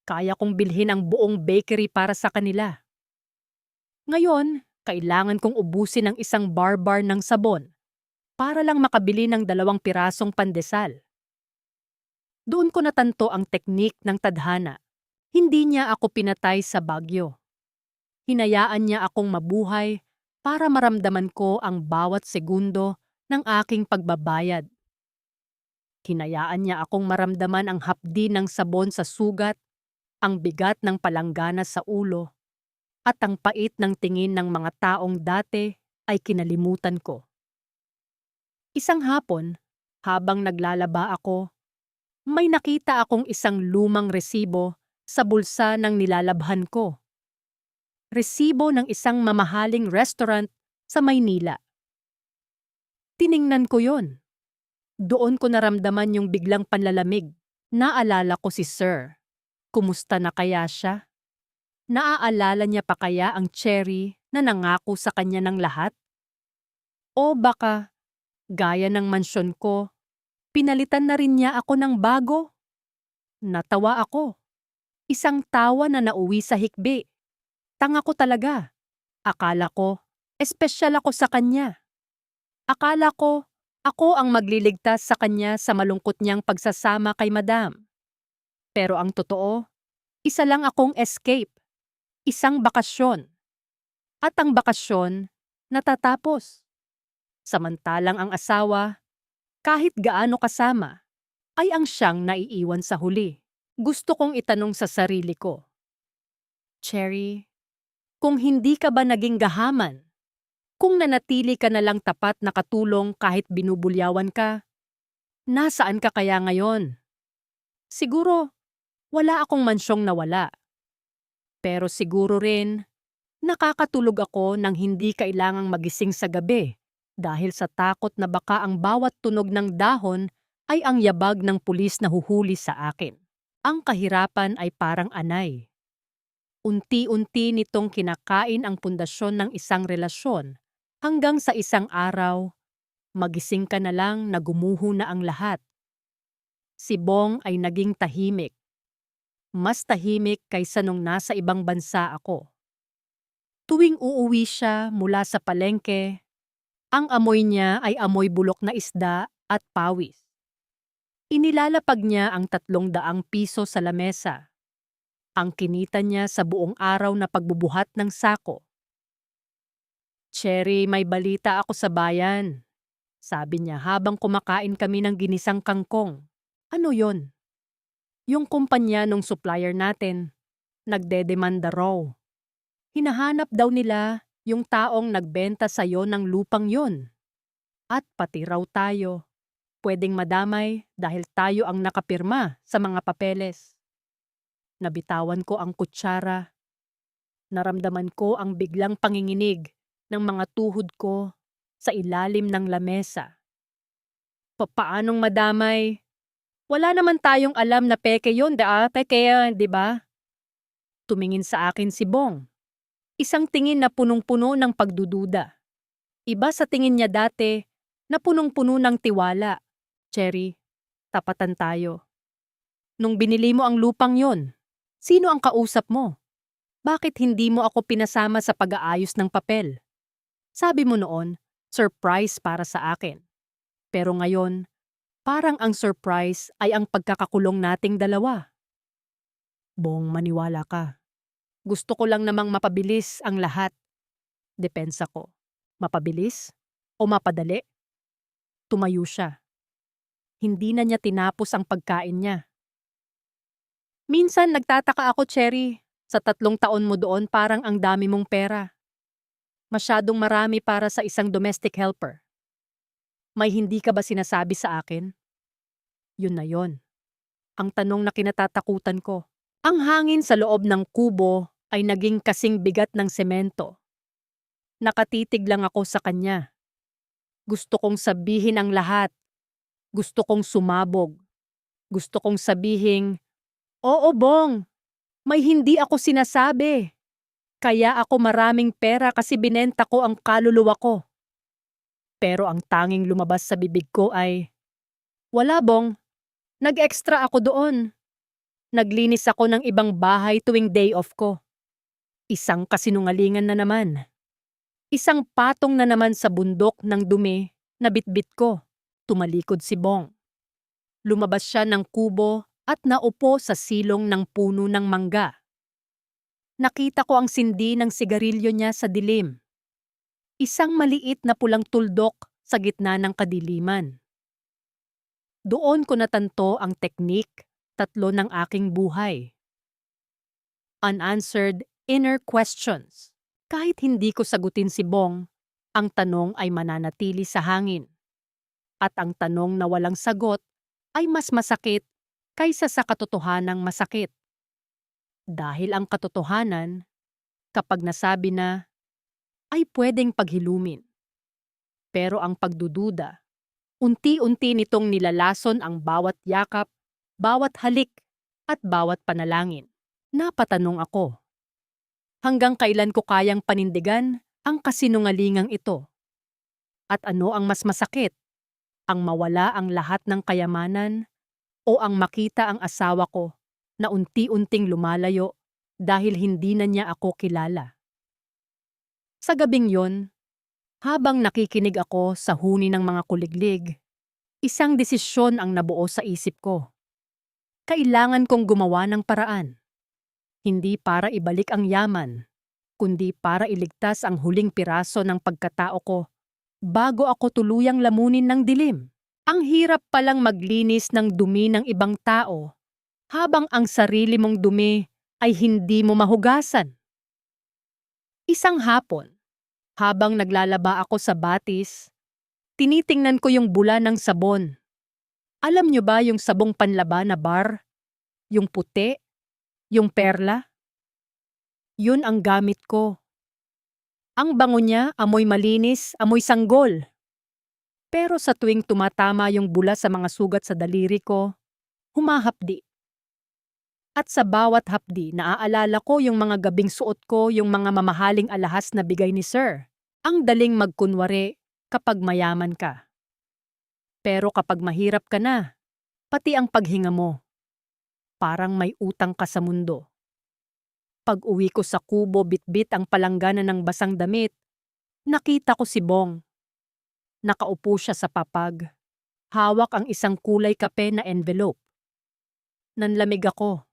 kaya kong bilhin ang buong bakery para sa kanila. Ngayon, kailangan kong ubusin ang isang bar-bar ng sabon para lang makabili ng 2 pirasong pandesal. Doon ko natanto ang teknik ng tadhana. Hindi niya ako pinatay sa bagyo. Hinayaan niya akong mabuhay para maramdaman ko ang bawat segundo ng aking pagbabayad. Hinayaan niya akong maramdaman ang hapdi ng sabon sa sugat, ang bigat ng palanggana sa ulo, at ang pait ng tingin ng mga taong dati ay kinalimutan ko. Isang hapon, habang naglalaba ako, may nakita akong isang lumang resibo sa bulsa ng nilalabhan ko. Resibo ng isang mamahaling restaurant sa Maynila. Tiningnan ko yon. Doon ko naramdaman yung biglang panlalamig. Naalala ko si Sir. Kumusta na kaya siya? Naaalala niya pa kaya ang Cherry na nangako sa kanya ng lahat? O baka, gaya ng mansyon ko, pinalitan na rin niya ako ng bago? Natawa ako. Isang tawa na nauwi sa hikbi. Tanga ko talaga. Akala ko, espesyal ako sa kanya. Akala ko, ako ang magliligtas sa kanya sa malungkot niyang pagsasama kay Madam. Pero ang totoo, Isa lang akong escape, isang bakasyon. At ang bakasyon, natatapos. Samantalang ang asawa, kahit gaano kasama, ay ang siyang naiiwan sa huli. Gusto kong itanong sa sarili ko, Cherry, kung hindi ka ba naging gahaman? Kung nanatili ka na lang tapat na katulong kahit binubulyawan ka, nasaan ka kaya ngayon? Siguro, wala akong mansyong nawala. Pero siguro rin, nakakatulog ako nang hindi kailangang magising sa gabi dahil sa takot na baka ang bawat tunog ng dahon ay ang yabag ng pulis na huhuli sa akin. Ang kahirapan ay parang anay. Unti-unti nitong kinakain ang pundasyon ng isang relasyon hanggang sa isang araw, magising ka na lang na gumuho na ang lahat. Si Bong ay naging tahimik. Mas tahimik kaysa nung nasa ibang bansa ako. Tuwing uuwi siya mula sa palengke, ang amoy niya ay amoy bulok na isda at pawis. Inilalapag niya ang 300 piso sa lamesa. Ang kinita niya sa buong araw na pagbubuhat ng sako. Cherry, may balita ako sa bayan. Sabi niya habang kumakain kami ng ginisang kangkong. Ano yon? Yung kumpanya nung supplier natin. Nagdedemanda raw. Hinahanap daw nila yung taong nagbenta sa'yo ng lupang yon. At pati raw tayo. Pwedeng madamay dahil tayo ang nakapirma sa mga papeles. Nabitawan ko ang kutsara. Naramdaman ko ang biglang panginginig ng mga tuhod ko sa ilalim ng lamesa. Paanong madamay? Wala naman tayong alam na peke yun, peke, di ba? Tumingin sa akin si Bong. Isang tingin na punong-puno ng pagdududa. Iba sa tingin niya dati na punong-puno ng tiwala. Cherry, tapatan tayo. Nung binili mo ang lupang yon, sino ang kausap mo? Bakit hindi mo ako pinasama sa pag-aayos ng papel? Sabi mo noon, surprise para sa akin. Pero ngayon, parang ang surprise ay ang pagkakakulong nating dalawa. Bong, maniwala ka. Gusto ko lang namang mapabilis ang lahat. Depensa ko. Mapabilis? O mapadali? Tumayo siya. Hindi na niya tinapos ang pagkain niya. Minsan nagtataka ako, Cherry. Sa 3 taon mo doon parang ang dami mong pera. Masyadong marami para sa isang domestic helper. May hindi ka ba sinasabi sa akin? Yun na yon. Ang tanong na kinatatakutan ko. Ang hangin sa loob ng kubo ay naging kasing bigat ng semento. Nakatitig lang ako sa kanya. Gusto kong sabihin ang lahat. Gusto kong sumabog. Gusto kong sabihin, oo Bong, may hindi ako sinasabi. Kaya ako maraming pera kasi binenta ko ang kaluluwa ko. Pero ang tanging lumabas sa bibig ko ay, wala Bong, nag-extra ako doon. Naglinis ako ng ibang bahay tuwing day off ko. Isang kasinungalingan na naman. Isang patong na naman sa bundok ng dumi na bitbit ko. Tumalikod si Bong. Lumabas siya ng kubo at naupo sa silong ng puno ng mangga. Nakita ko ang sindi ng sigarilyo niya sa dilim. Isang maliit na pulang tuldok sa gitna ng kadiliman. Doon ko natanto ang teknik, 3 ng aking buhay. Unanswered inner questions. Kahit hindi ko sagutin si Bong, ang tanong ay mananatili sa hangin. At ang tanong na walang sagot ay mas masakit kaysa sa katotohanang masakit. Dahil ang katotohanan, kapag nasabi na, ay pwedeng paghilumin. Pero ang pagdududa, unti-unti nitong nilalason ang bawat yakap, bawat halik, at bawat panalangin. Napatanong ako. Hanggang kailan ko kayang panindigan ang kasinungalingang ito? At ano ang mas masakit? Ang mawala ang lahat ng kayamanan o ang makita ang asawa ko na unti-unting lumalayo dahil hindi na niya ako kilala? Sa gabing yon, habang nakikinig ako sa huni ng mga kuliglig, isang desisyon ang nabuo sa isip ko. Kailangan kong gumawa ng paraan. Hindi para ibalik ang yaman, kundi para iligtas ang huling piraso ng pagkatao ko bago ako tuluyang lamunin ng dilim. Ang hirap palang maglinis ng dumi ng ibang tao habang ang sarili mong dumi ay hindi mo mahugasan. Isang hapon, habang naglalaba ako sa batis, tinitingnan ko yung bula ng sabon. Alam nyo ba yung sabong panlaba na bar? Yung puti? Yung perla? Yun ang gamit ko. Ang bango niya, amoy malinis, amoy sanggol. Pero sa tuwing tumatama yung bula sa mga sugat sa daliri ko, humahapdi. At sa bawat hapdi, naaalala ko yung mga gabing suot ko, yung mga mamahaling alahas na bigay ni Sir. Ang daling magkunwari kapag mayaman ka. Pero kapag mahirap ka na, pati ang paghinga mo, parang may utang ka sa mundo. Pag-uwi ko sa kubo bitbit ang palanggana ng basang damit, nakita ko si Bong. Nakaupo siya sa papag. Hawak ang isang kulay kape na envelope. Nanlamig ako.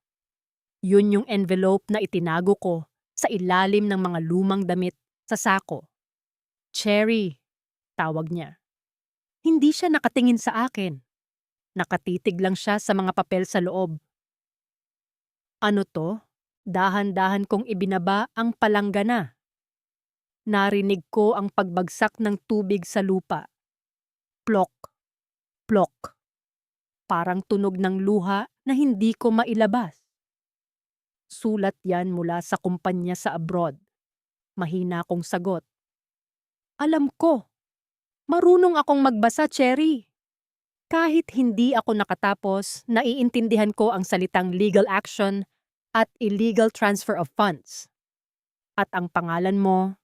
Yun yung envelope na itinago ko sa ilalim ng mga lumang damit sa sako. Cherry, tawag niya. Hindi siya nakatingin sa akin. Nakatitig lang siya sa mga papel sa loob. Ano to? Dahan-dahan kong ibinaba ang palanggana. Narinig ko ang pagbagsak ng tubig sa lupa. Plok, plok. Parang tunog ng luha na hindi ko mailabas. Sulat yan mula sa kumpanya sa abroad. Mahina akong sagot. Alam ko. Marunong akong magbasa, Cherry. Kahit hindi ako nakatapos, naiintindihan ko ang salitang legal action at illegal transfer of funds. At ang pangalan mo,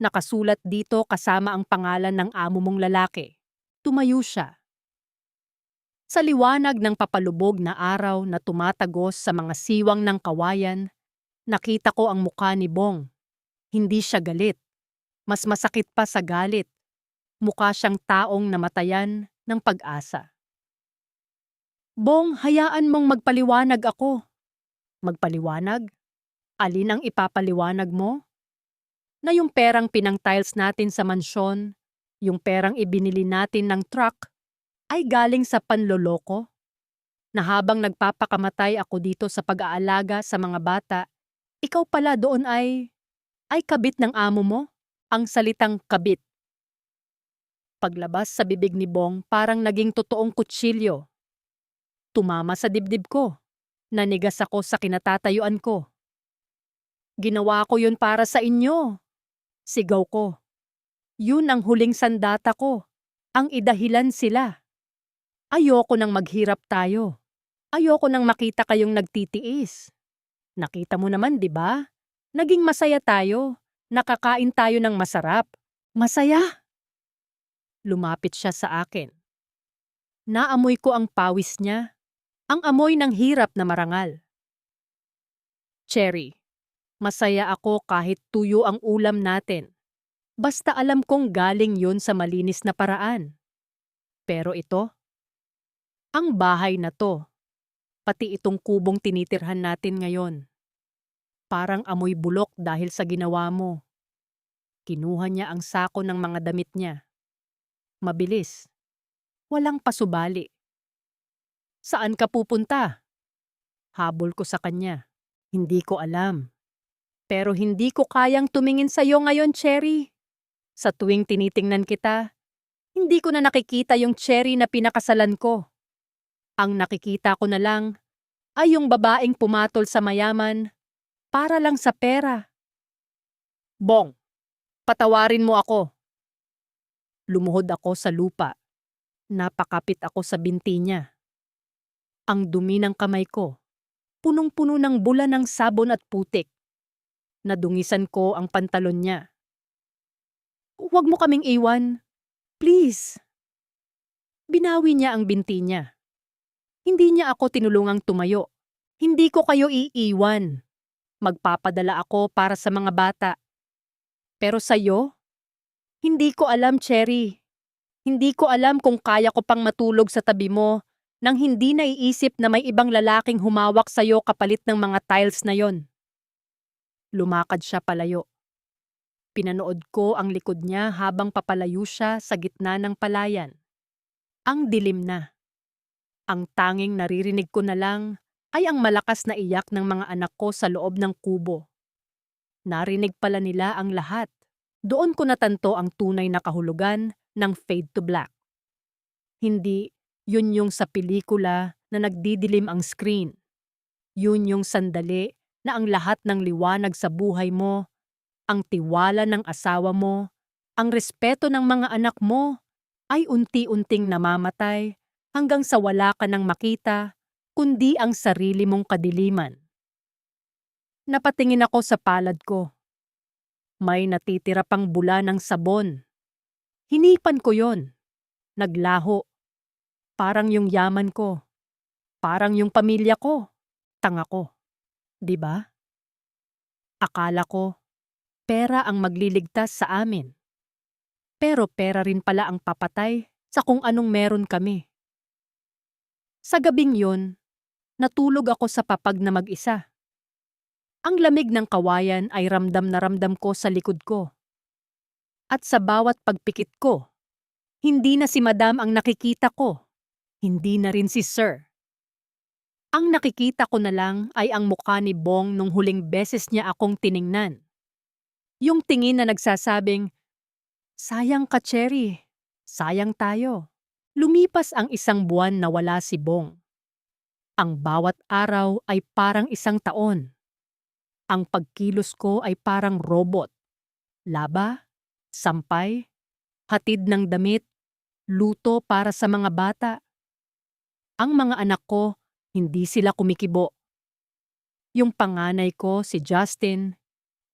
nakasulat dito kasama ang pangalan ng amo mong lalaki. Tumayo siya. Sa liwanag ng papalubog na araw na tumatagos sa mga siwang ng kawayan, nakita ko ang mukha ni Bong. Hindi siya galit. Mas masakit pa sa galit. Mukha siyang taong namatayan ng pag-asa. Bong, hayaan mong magpaliwanag ako. Magpaliwanag? Alin ang ipapaliwanag mo? Na yung perang pinang-tiles natin sa mansyon, yung perang ibinili natin ng truck, ay galing sa panloloko? Na habang nagpapakamatay ako dito sa pag-aalaga sa mga bata, ikaw pala doon ay kabit ng amo mo? Ang salitang kabit. Paglabas sa bibig ni Bong parang naging totoong kutsilyo. Tumama sa dibdib ko. Nanigas ako sa kinatatayuan ko. Ginawa ko yun para sa inyo. Sigaw ko. Yun ang huling sandata ko. Ang idahilan sila. Ayoko nang maghirap tayo. Ayoko nang makita kayong nagtitiis. Nakita mo naman, di ba? Naging masaya tayo. Nakakain tayo ng masarap. Masaya? Lumapit siya sa akin. Naamoy ko ang pawis niya. Ang amoy ng hirap na marangal. Cherry, masaya ako kahit tuyo ang ulam natin. Basta alam kong galing yun sa malinis na paraan. Pero ito, ang bahay na to, pati itong kubong tinitirhan natin ngayon. Parang amoy bulok dahil sa ginawa mo. Kinuha niya ang sako ng mga damit niya. Mabilis. Walang pasubali. Saan ka pupunta? Habol ko sa kanya. Hindi ko alam. Pero hindi ko kayang tumingin sa iyo ngayon, Cherry. Sa tuwing tinitingnan kita, hindi ko na nakikita yung Cherry na pinakasalan ko. Ang nakikita ko na lang ay yung babaeng pumatol sa mayaman para lang sa pera. Bong, patawarin mo ako. Lumuhod ako sa lupa. Napakapit ako sa binti niya. Ang dumi ng kamay ko, punong-puno ng bula ng sabon at putik. Nadungisan ko ang pantalon niya. Huwag mo kaming iwan. Please. Binawi niya ang binti niya. Hindi niya ako tinulungang tumayo. Hindi ko kayo iiwan. Magpapadala ako para sa mga bata. Pero sa'yo? Hindi ko alam, Cherry. Hindi ko alam kung kaya ko pang matulog sa tabi mo nang hindi naiisip na may ibang lalaking humawak sa'yo kapalit ng mga tiles na yon. Lumakad siya palayo. Pinanood ko ang likod niya habang papalayo siya sa gitna ng palayan. Ang dilim na. Ang tanging naririnig ko na lang ay ang malakas na iyak ng mga anak ko sa loob ng kubo. Narinig pala nila ang lahat. Doon ko natanto ang tunay na kahulugan ng fade to black. Hindi yun yung sa pelikula na nagdidilim ang screen. Yun yung sandali na ang lahat ng liwanag sa buhay mo, ang tiwala ng asawa mo, ang respeto ng mga anak mo, ay unti-unting namamatay hanggang sa wala ka nang makita, kundi ang sarili mong kadiliman. Napatingin ako sa palad ko. May natitira pang bula ng sabon. Hinipan ko yon. Naglaho. Parang yung yaman ko. Parang yung pamilya ko. Tanga ko. 'Di ba? Akala ko, pera ang magliligtas sa amin. Pero pera rin pala ang papatay sa kung anong meron kami. Sa gabing yun, natulog ako sa papag na mag-isa. Ang lamig ng kawayan ay ramdam na ramdam ko sa likod ko. At sa bawat pagpikit ko, hindi na si Madam ang nakikita ko. Hindi na rin si Sir. Ang nakikita ko na lang ay ang mukha ni Bong nung huling beses niya akong tiningnan. Yung tingin na nagsasabing, "Sayang ka, Cherry. Sayang tayo." Lumipas ang 1 buwan na wala si Bong. Ang bawat araw ay parang 1 taon. Ang pagkilos ko ay parang robot. Laba, sampay, hatid ng damit, luto para sa mga bata. Ang mga anak ko, hindi sila kumikibo. Yung panganay ko, si Justin,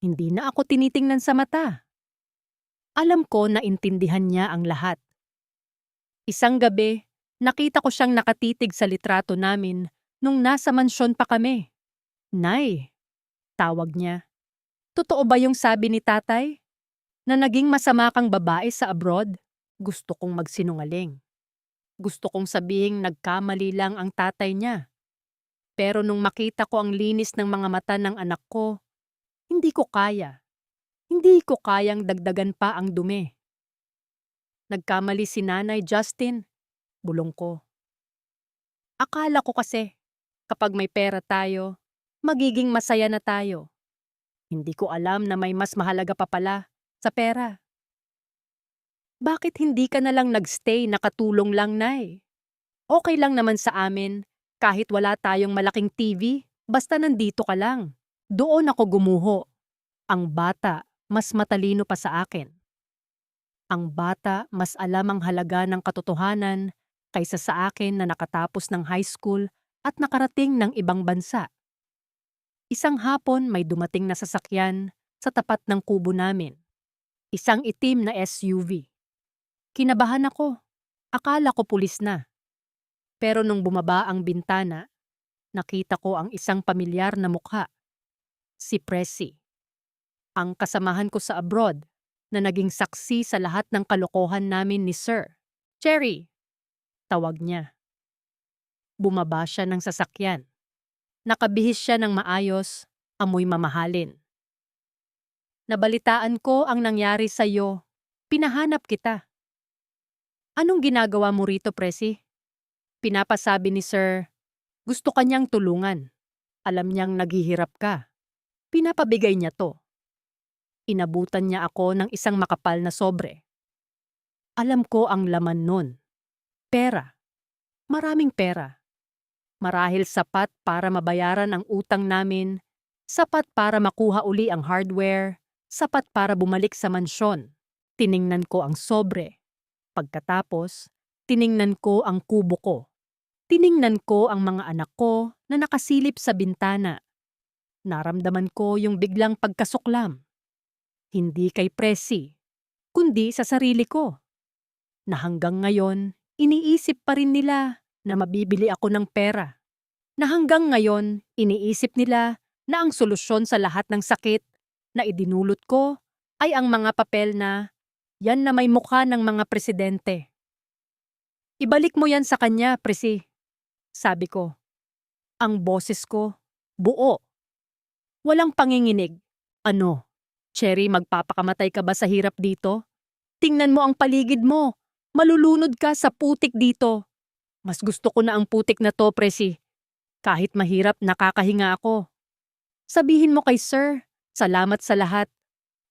hindi na ako tinitingnan sa mata. Alam ko na intindihan niya ang lahat. Isang gabi, nakita ko siyang nakatitig sa litrato namin nung nasa mansyon pa kami. "Nay," tawag niya. "Totoo ba yung sabi ni tatay? Na naging masama kang babae sa abroad?" Gusto kong magsinungaling. Gusto kong sabihing nagkamali lang ang tatay niya. Pero nung makita ko ang linis ng mga mata ng anak ko, hindi ko kaya. Hindi ko kayang dagdagan pa ang dumi. "Nagkamali si Nanay, Justin," bulong ko. "Akala ko kasi, kapag may pera tayo, magiging masaya na tayo. Hindi ko alam na may mas mahalaga pa pala sa pera." "Bakit hindi ka na lang nagstay nakatulong lang, Nay? Okay lang naman sa amin kahit wala tayong malaking TV, basta nandito ka lang." Doon ako gumuho. Ang bata mas matalino pa sa akin. Ang bata mas alam ang halaga ng katotohanan kaysa sa akin na nakatapos ng high school at nakarating ng ibang bansa. Isang hapon may dumating na sasakyan sa tapat ng kubo namin. Isang itim na SUV. Kinabahan ako. Akala ko pulis na. Pero nung bumaba ang bintana, nakita ko ang isang pamilyar na mukha. Si Presi. Ang kasamahan ko sa abroad na naging saksi sa lahat ng kalokohan namin ni Sir. "Cherry," tawag niya. Bumaba siya ng sasakyan. Nakabihis siya ng maayos, amoy mamahalin. "Nabalitaan ko ang nangyari sa iyo. Pinahanap kita." "Anong ginagawa mo rito, Presi?" "Pinapasabi ni Sir, gusto kanyang tulungan. Alam niyang naghihirap ka. Pinapabigay niya to." Inabutan niya ako ng isang makapal na sobre. Alam ko ang laman nun. Pera. Maraming pera. Marahil sapat para mabayaran ang utang namin, sapat para makuha uli ang hardware, sapat para bumalik sa mansyon. Tiningnan ko ang sobre. Pagkatapos, tiningnan ko ang kubo ko. Tiningnan ko ang mga anak ko na nakasilip sa bintana. Naramdaman ko yung biglang pagkasuklam. Hindi kay Presi, kundi sa sarili ko. Na hanggang ngayon, iniisip pa rin nila na mabibili ako ng pera. Na hanggang ngayon, iniisip nila na ang solusyon sa lahat ng sakit na idinulot ko ay ang mga papel na yan na may mukha ng mga presidente. "Ibalik mo yan sa kanya, Presi. sabi ko. Ang boses ko, buo. Walang panginginig. Ano? Cherry, magpapakamatay ka ba sa hirap dito? Tingnan mo ang paligid mo. Malulunod ka sa putik dito. Mas gusto ko na ang putik na to, Presi. Kahit mahirap, nakakahinga ako. Sabihin mo kay Sir, salamat sa lahat.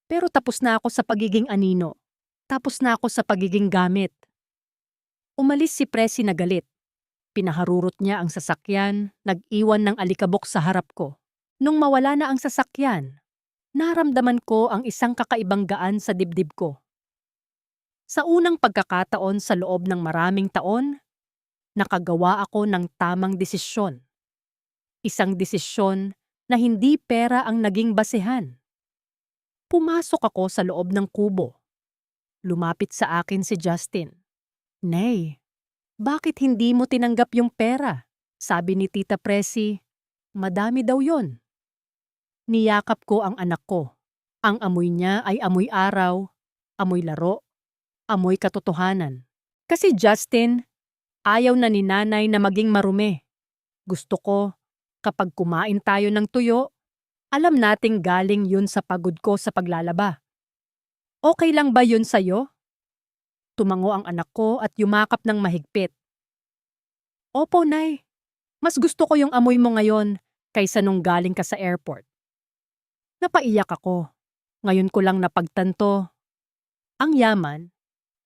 Pero tapos na ako sa pagiging anino. Tapos na ako sa pagiging gamit. Umalis si Presi na galit. Pinaharurot niya ang sasakyan, nag-iwan ng alikabok sa harap ko. Nung mawala na ang sasakyan, naramdaman ko ang isang kakaibang gaan sa dibdib ko. Sa unang pagkakataon sa loob ng maraming taon, nakagawa ako ng tamang desisyon. Isang desisyon na hindi pera ang naging basehan. Pumasok ako sa loob ng kubo. Lumapit sa akin si Justin. Nay, bakit hindi mo tinanggap yung pera? Sabi ni Tita Presi, madami daw yon. Niyakap ko ang anak ko. Ang amoy niya ay amoy araw, amoy laro, amoy katotohanan. Kasi Justin, ayaw na ni nanay na maging marumi. Gusto ko, kapag kumain tayo ng tuyo, alam nating galing yun sa pagod ko sa paglalaba. Okay lang ba yun sa'yo? Tumango ang anak ko at yumakap ng mahigpit. Opo, Nay. Mas gusto ko yung amoy mo ngayon kaysa nung galing ka sa airport. Napaiyak ako. Ngayon ko lang napagtanto. Ang yaman,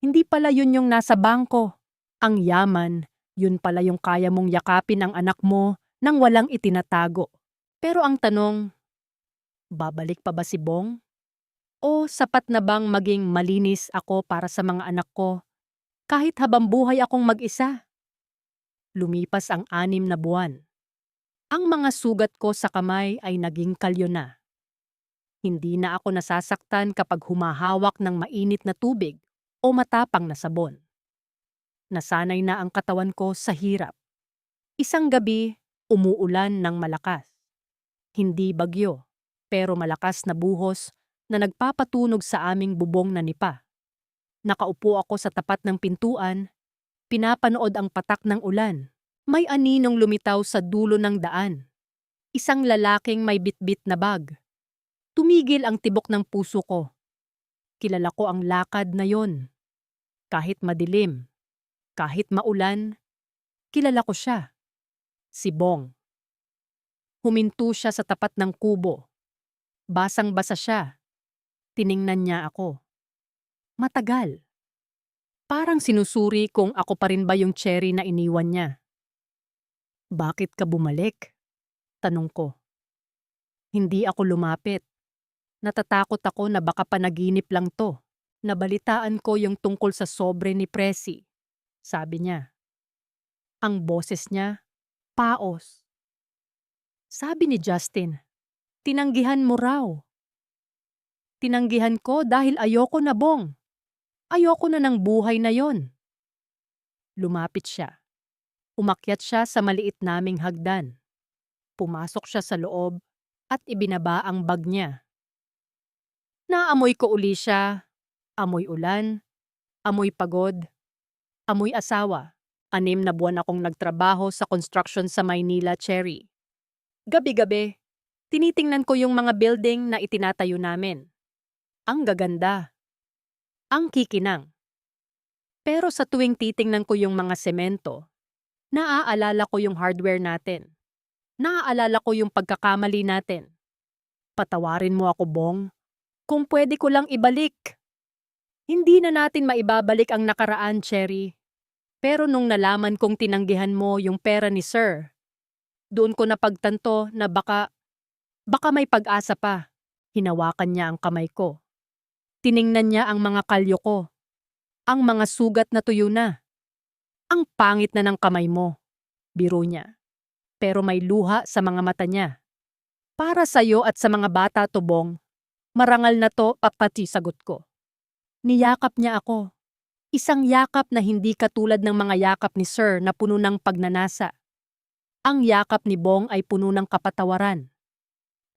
hindi pala yun yung nasa bangko. Ang yaman, yun pala yung kaya mong yakapin ang anak mo nang walang itinatago. Pero ang tanong, babalik pa ba si Bong? O sapat na bang maging malinis ako para sa mga anak ko kahit habang buhay akong mag-isa? Lumipas ang 6 na buwan. Ang mga sugat ko sa kamay ay naging kalyo na. Hindi na ako nasasaktan kapag humahawak ng mainit na tubig o matapang na sabon. Nasanay na ang katawan ko sa hirap. Isang gabi, umuulan ng malakas. Hindi bagyo, pero malakas na buhos na nagpapatunog sa aming bubong na nipa. Nakaupo ako sa tapat ng pintuan, pinapanood ang patak ng ulan. May aninong lumitaw sa dulo ng daan. Isang lalaking may bitbit na bag. Tumigil ang tibok ng puso ko. Kilala ko ang lakad na yon. Kahit madilim, kahit maulan, kilala ko siya. Si Bong. Huminto siya sa tapat ng kubo. Basang-basa siya. Tiningnan niya ako. Matagal. Parang sinusuri kung ako pa rin ba yung Cherry na iniwan niya. Bakit ka bumalik? Tanong ko. Hindi ako lumapit. Natatakot ako na baka panaginip lang to. Nabalitaan ko yung tungkol sa sobre ni Presi. Sabi niya. Ang boses niya, paos. Sabi ni Justin, tinanggihan mo raw. Tinanggihan ko dahil ayoko na, Bong. Ayoko na ng buhay na yon. Lumapit siya. Umakyat siya sa maliit naming hagdan. Pumasok siya sa loob at ibinaba ang bag niya. Naamoy ko uli siya. Amoy ulan, amoy pagod, amoy asawa. 6 na buwan akong nagtrabaho sa construction sa Maynila, Cherry. Gabi-gabi, tinitingnan ko yung mga building na itinatayo namin. Ang gaganda. Ang kikinang. Pero sa tuwing titingnan ko yung mga semento, naaalala ko yung hardware natin. Naaalala ko yung pagkakamali natin. Patawarin mo ako, Bong. Kung pwede ko lang ibalik. Hindi na natin maibabalik ang nakaraan, Cherry. Pero nung nalaman kong tinanggihan mo yung pera ni Sir, doon ko napagtanto na baka may pag-asa pa. Hinawakan niya ang kamay ko. Tiningnan niya ang mga kalyo ko. Ang mga sugat na tuyo na. Ang pangit na ng kamay mo, biro niya. Pero may luha sa mga mata niya. Para sa'yo at sa mga bata, Tubong, marangal na to, papati, sagot ko. Niyakap niya ako. Isang yakap na hindi katulad ng mga yakap ni Sir na puno ng pagnanasa. Ang yakap ni Bong ay puno ng kapatawaran.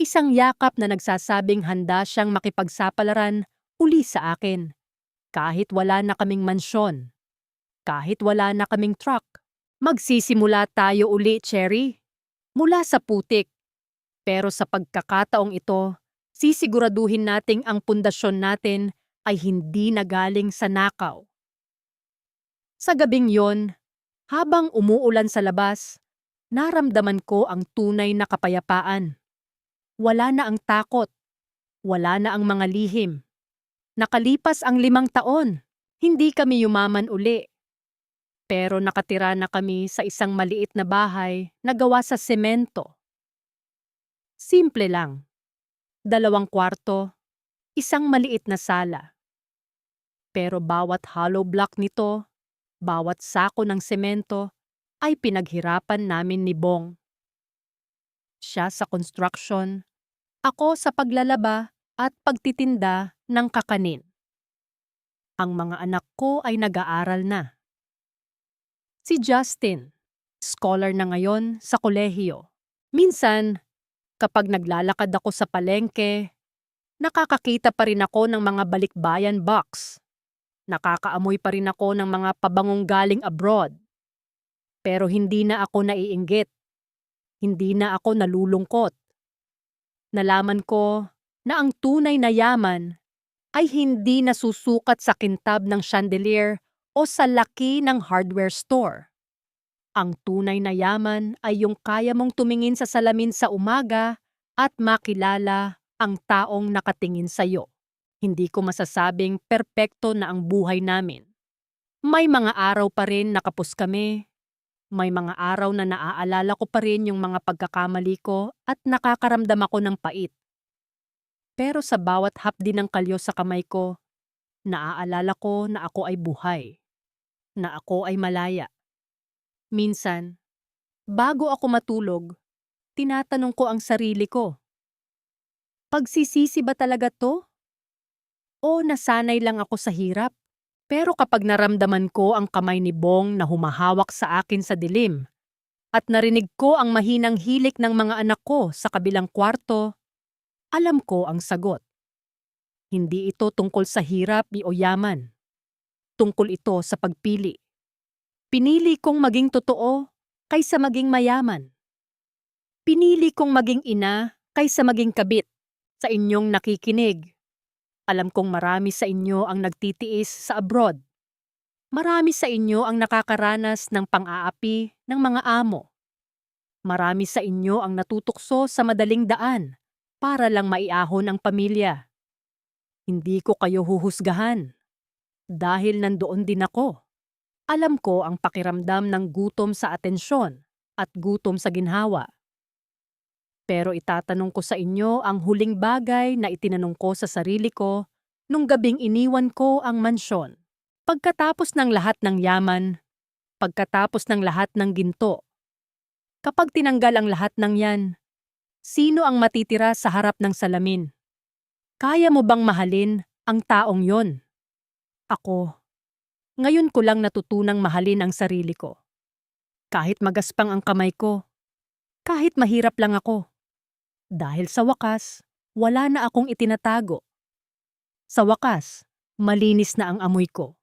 Isang yakap na nagsasabing handa siyang makipagsapalaran uli sa akin. Kahit wala na kaming mansyon. Kahit wala na kaming truck. Magsisimula tayo uli, Cherry. Mula sa putik. Pero sa pagkakataong ito, sisiguraduhin nating ang pundasyon natin ay hindi nagaling sa nakaw. Sa gabing yon, habang umuulan sa labas, naramdaman ko ang tunay na kapayapaan. Wala na ang takot. Wala na ang mga lihim. Nakalipas ang 5 taon, hindi kami yumaman uli. Pero nakatira na kami sa isang maliit na bahay na gawa sa semento. Simple lang. 2 kwarto, isang maliit na sala. Pero bawat hollow block nito, bawat sako ng semento, ay pinaghirapan namin ni Bong. Siya sa construction, ako sa paglalaba at pagtitinda ng kakanin. Ang mga anak ko ay nag-aaral na. Si Justin, scholar na ngayon sa kolehiyo. Minsan, kapag naglalakad ako sa palengke, nakakakita pa rin ako ng mga balikbayan box. Nakakaamoy pa rin ako ng mga pabangong galing abroad. Pero hindi na ako naiinggit. Hindi na ako nalulungkot. Nalaman ko na ang tunay na yaman ay hindi nasusukat sa kintab ng chandelier o sa laki ng hardware store. Ang tunay na yaman ay yung kaya mong tumingin sa salamin sa umaga at makilala ang taong nakatingin sa'yo. Hindi ko masasabing perpekto na ang buhay namin. May mga araw pa rin nakapos kami. May mga araw na naaalala ko pa rin yung mga pagkakamali ko at nakakaramdam ako ng pait. Pero sa bawat hapdi ng kalyo sa kamay ko, naaalala ko na ako ay buhay. Na ako ay malaya. Minsan, bago ako matulog, tinatanong ko ang sarili ko. Pagsisisi ba talaga to? O nasanay lang ako sa hirap? Pero kapag naramdaman ko ang kamay ni Bong na humahawak sa akin sa dilim, at narinig ko ang mahinang hilik ng mga anak ko sa kabilang kwarto, alam ko ang sagot. Hindi ito tungkol sa hirap o yaman. Tungkol ito sa pagpili. Pinili kong maging totoo kaysa maging mayaman. Pinili kong maging ina kaysa maging kabit. Sa inyong nakikinig, alam kong marami sa inyo ang nagtitiis sa abroad. Marami sa inyo ang nakakaranas ng pang-aapi ng mga amo. Marami sa inyo ang natutukso sa madaling daan para lang maiahon ang pamilya. Hindi ko kayo huhusgahan. Dahil nandoon din ako. Alam ko ang pakiramdam ng gutom sa atensyon at gutom sa ginhawa. Pero itatanong ko sa inyo ang huling bagay na itinanong ko sa sarili ko nung gabing iniwan ko ang mansyon. Pagkatapos ng lahat ng yaman, pagkatapos ng lahat ng ginto, kapag tinanggal ang lahat ng yan, sino ang matitira sa harap ng salamin? Kaya mo bang mahalin ang taong yon? Ako. Ngayon ko lang natutunang mahalin ang sarili ko. Kahit magaspang ang kamay ko, kahit mahirap lang ako. Dahil sa wakas, wala na akong itinatago. Sa wakas, malinis na ang amoy ko.